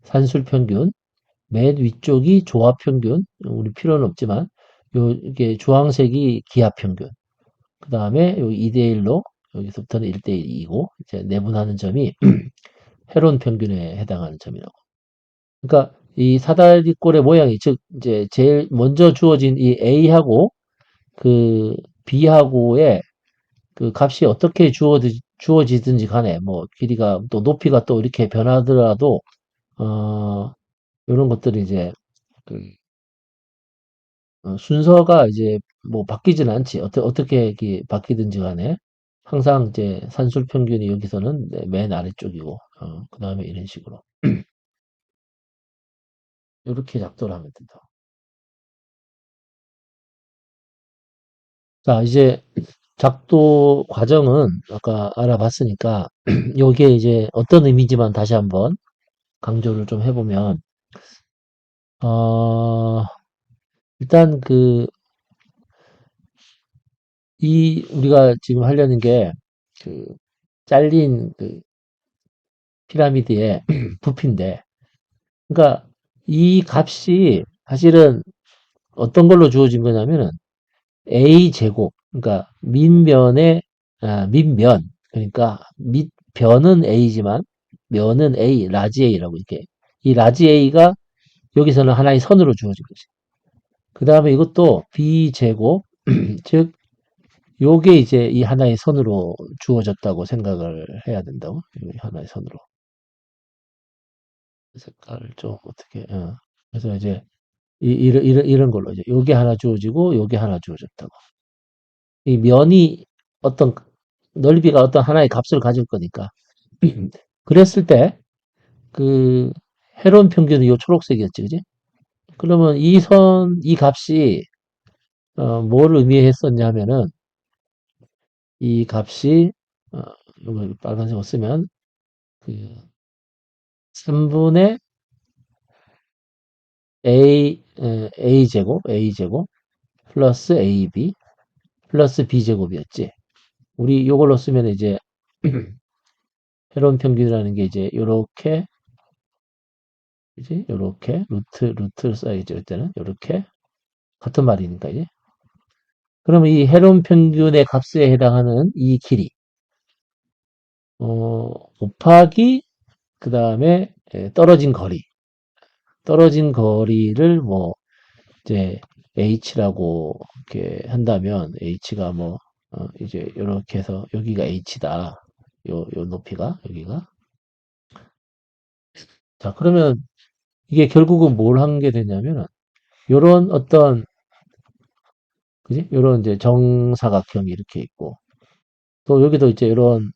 산술 평균, 맨 위쪽이 조합 평균. 우리 필요는 없지만 이게 주황색이 기하 평균. 그 다음에 요 2대1로 여기서부터는 1대1이고 이제 내분하는 점이 헤론 평균에 해당하는 점이라고. 그러니까 이 사다리꼴의 모양이 즉 이제 제일 먼저 주어진 이 A하고 그 B하고의 그 값이 어떻게 주어지든지 간에 뭐 길이가 또 높이가 또 이렇게 변하더라도 어 이런 것들이 이제 그 순서가 이제 뭐 바뀌지는 않지. 어떻게 이게 바뀌든지 간에 항상 이제 산술 평균이 여기서는 네, 맨 아래쪽이고 그 다음에 이런 식으로 이렇게 작도를 하면 된다. 자, 이제 작도 과정은 아까 알아봤으니까 요게 이제 어떤 의미지만 다시 한번 강조를 좀 해보면 어, 일단 이 우리가 지금 하려는 게 그 잘린 그 피라미드의 부피인데 그러니까 이 값이 사실은 어떤 걸로 주어진 거냐면은 a 제곱 그러니까 밑면 그러니까 밑변은 a지만 면은 a 라지 a라고 이렇게 이 라지 a가 여기서는 하나의 선으로 주어진 거지. 그 다음에 이것도 b 제곱 즉 요게 이제 이 하나의 선으로 주어졌다고 생각을 해야 된다고. 하나의 선으로. 색깔을 좀 어떻게, 그래서 이제 이런 걸로 이제 요게 하나 주어지고 요게 하나 주어졌다고. 이 면이 어떤 넓이가 어떤 하나의 값을 가질 거니까. 그랬을 때 그 헤론 평균은 요 초록색이었지, 그지? 그러면 이 값이 뭐를 의미했었냐면은 이 값이 이걸 빨간색으로 쓰면 그 3분의 a 제곱 플러스 ab 플러스 b제곱이었지. 우리 요걸로 쓰면 이제 새로운 평균이라는 게 이제 요렇게 이제 요렇게 루트를 써야겠죠. 이때는 요렇게 같은 말이니까 이제. 그러면 이 헤론 평균의 값에 해당하는 이 길이 곱하기 그 다음에 떨어진 거리를 뭐 이제 h라고 이렇게 한다면 h가 뭐 이제 요렇게 해서 여기가 h다. 요 높이가 여기가. 자, 그러면 이게 결국은 뭘 한 게 되냐면은 요런 어떤 그지? 요런 이제 정사각형이 이렇게 있고 또 여기도 이제 요런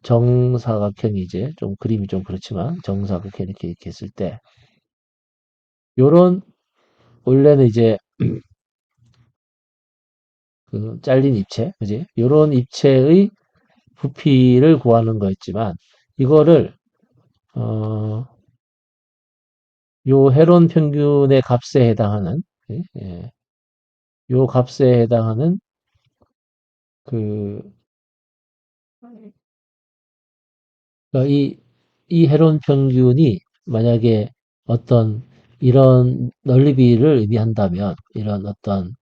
정사각형이 이제 좀 그림이 좀 그렇지만 정사각형 이렇게 했을 때 요런 원래는 이제 그 잘린 입체, 그지? 요런 입체의 부피를 구하는 거였지만 이거를 어, 요 헤론 평균의 값에 해당하는 예, 예, 요 값에 해당하는 그 그러니까 이 헤론 평균이 만약에 어떤 이런 넓이를 의미한다면 이런 어떤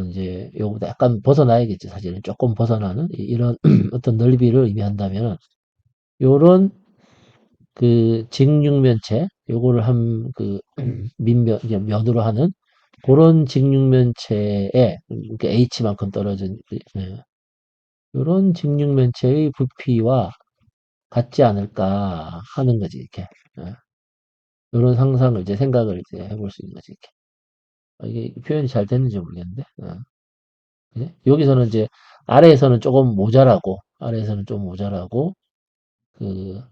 이제 요거보다 약간 벗어나야겠지 사실은 조금 벗어나는 이런 어떤 넓이를 의미한다면 요런 그 직육면체 요거를 한 그 밑면 이제 면으로 하는 그런 직육면체에 그러니까 H만큼 떨어진 예, 요런 직육면체의 부피와 같지 않을까 하는 거지 이렇게 예. 요런 상상을 이제 생각을 이제 해볼 수 있는 거지 이렇게 이게 표현이 잘 됐는지 모르겠는데 예? 여기서는 이제 아래에서는 조금 모자라고 아래에서는 좀 모자라고 그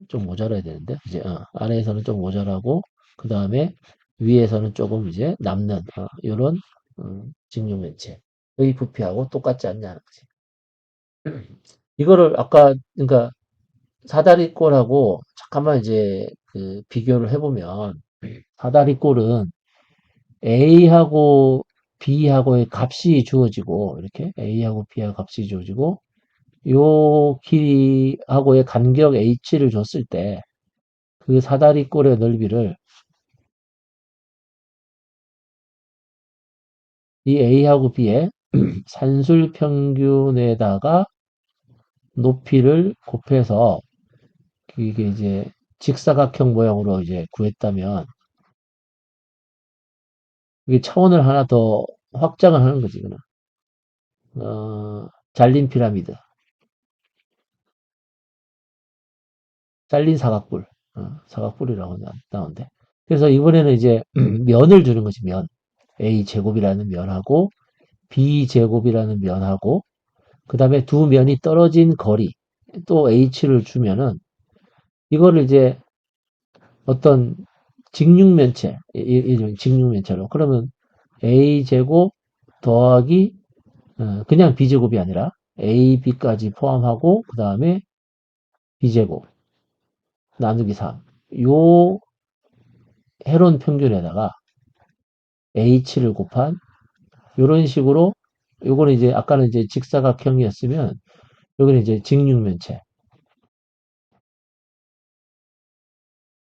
좀 모자라야 되는데 이제 아래에서는 좀 모자라고 그 다음에 위에서는 조금 이제 남는 요런 직육면체의 부피하고 똑같지 않냐는 거지. 이거를 아까 그러니까 사다리꼴하고 잠깐만 이제 그 비교를 해보면 사다리꼴은 A하고 B하고의 값이 주어지고 이렇게 A하고 B하고 값이 주어지고 요 길이하고의 간격 H를 줬을 때 그 사다리꼴의 넓이를 이 A하고 B의 산술 평균에다가 높이를 곱해서 이게 이제 직사각형 모양으로 이제 구했다면 이게 차원을 하나 더 확장을 하는 거지, 그냥. 잘린 피라미드, 잘린 사각뿔, 사각뿔이라고 나오는데. 그래서 이번에는 이제 면을 주는 거지, 면. A 제곱이라는 면하고 B 제곱이라는 면하고 그 다음에 두 면이 떨어진 거리 또 H를 주면은 이거를 이제 어떤 직육면체, 직육면체로 그러면 A 제곱 더하기 그냥 B 제곱이 아니라 A, B까지 포함하고 그 다음에 B 제곱 나누기 3. 요 헤론 평균에다가 H를 곱한 요런 식으로 요거는 이제 아까는 이제 직사각형이었으면 여기는 이제 직육면체.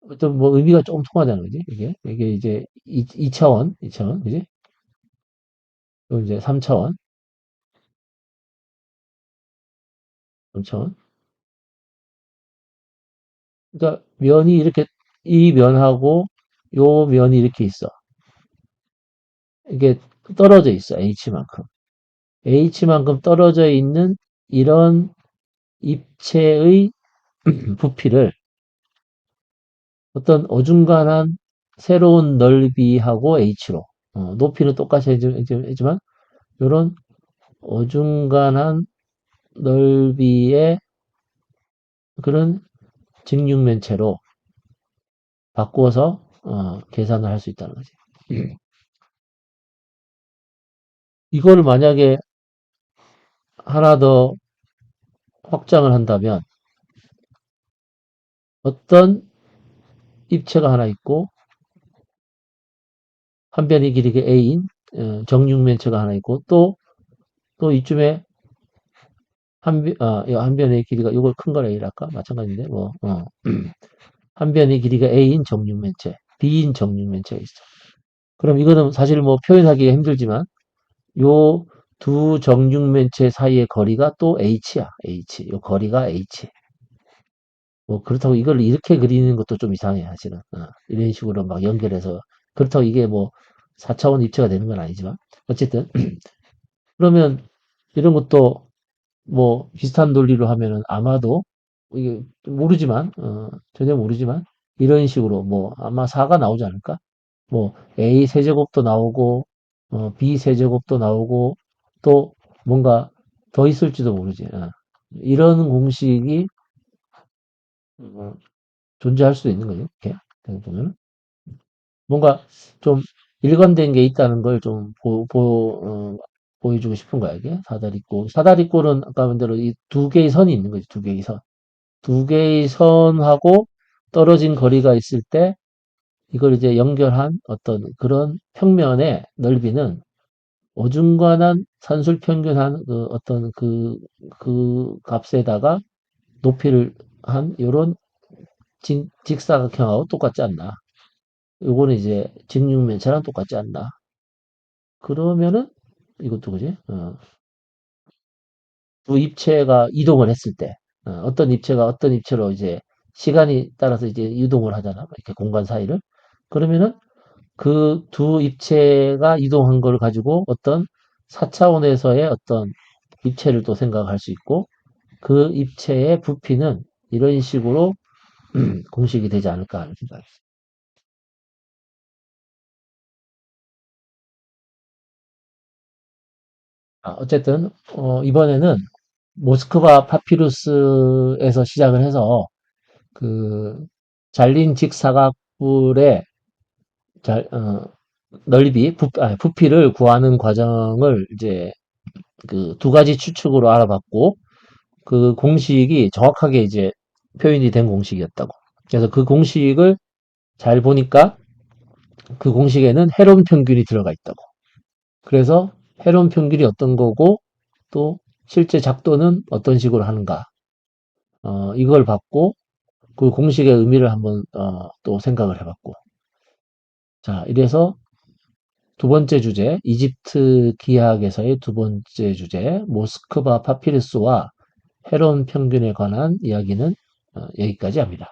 어떤 뭐 의미가 조금 통하잖아, 그지? 이게 이제 2차원, 그지? 또 이제 3차원, 3차원. 그러니까 면이 이렇게 이 면하고 요 면이 이렇게 있어. 이게 떨어져 있어, H만큼. H만큼 떨어져 있는 이런 입체의 부피를 어떤 어중간한 새로운 넓이하고 H로 높이는 똑같이 했지만 이런 어중간한 넓이의 그런 직육면체로 바꾸어서 계산을 할 수 있다는 거지. 이거를 만약에 하나 더 확장을 한다면 어떤 입체가 하나 있고 한 변의 길이가 A인 정육면체가 하나 있고 또 이쯤에 한 변의 길이가 이걸 큰 걸 A랄까? 마찬가지인데 한 변의 길이가 A인 정육면체, B인 정육면체가 있어. 그럼 이거는 사실 뭐 표현하기가 힘들지만 요 두 정육면체 사이의 거리가 또 H야. H. 요 거리가 H. 뭐 그렇다고 이걸 이렇게 그리는 것도 좀 이상해 사실은. 이런 식으로 막 연결해서 그렇다고 이게 뭐 4차원 입체가 되는 건 아니지만 어쨌든 그러면 이런 것도 뭐 비슷한 논리로 하면은 아마도 이게 모르지만 전혀 모르지만 이런 식으로 뭐 아마 4가 나오지 않을까? 뭐 A 세제곱도 나오고 B 세제곱도 나오고 또 뭔가 더 있을지도 모르지. 이런 공식이 어, 존재할 수도 있는 거죠. 이렇게 보면 뭔가 좀 일관된 게 있다는 걸 좀 보여주고 싶은 거야, 이게. 사다리꼴. 사다리꼴은 아까 본 대로 이 두 개의 선이 있는 거지, 두 개의 선. 두 개의 선하고 떨어진 거리가 있을 때 이걸 이제 연결한 어떤 그런 평면의 넓이는 어중간한 산술 평균한 그 어떤 그 값에다가 높이를 한 요런 직사각형하고 똑같지 않나. 요거는 이제 직육면체랑 똑같지 않나. 그러면은 이것도 그지? 두 입체가 이동을 했을 때 어떤 입체가 어떤 입체로 이제 시간이 따라서 이제 이동을 하잖아. 이렇게 공간 사이를. 그러면은 그 두 입체가 이동한 걸 가지고 어떤 4차원에서의 어떤 입체를 또 생각할 수 있고 그 입체의 부피는 이런 식으로 공식이 되지 않을까 하는 생각이 있어요. 어쨌든 이번에는 모스크바 파피루스에서 시작을 해서 그 잘린 직사각뿔의 잘, 부피를 구하는 과정을 이제 그 두 가지 추측으로 알아봤고 그 공식이 정확하게 이제 표현이 된 공식이었다고. 그래서 그 공식을 잘 보니까 그 공식에는 헤론 평균이 들어가 있다고. 그래서 헤론 평균이 어떤 거고 또 실제 작도는 어떤 식으로 하는가. 이걸 봤고 그 공식의 의미를 한번 또 생각을 해봤고. 자, 이래서 두 번째 주제, 이집트 기하학에서의 두 번째 주제, 모스크바 파피루스와 헤론 평균에 관한 이야기는 여기까지 합니다.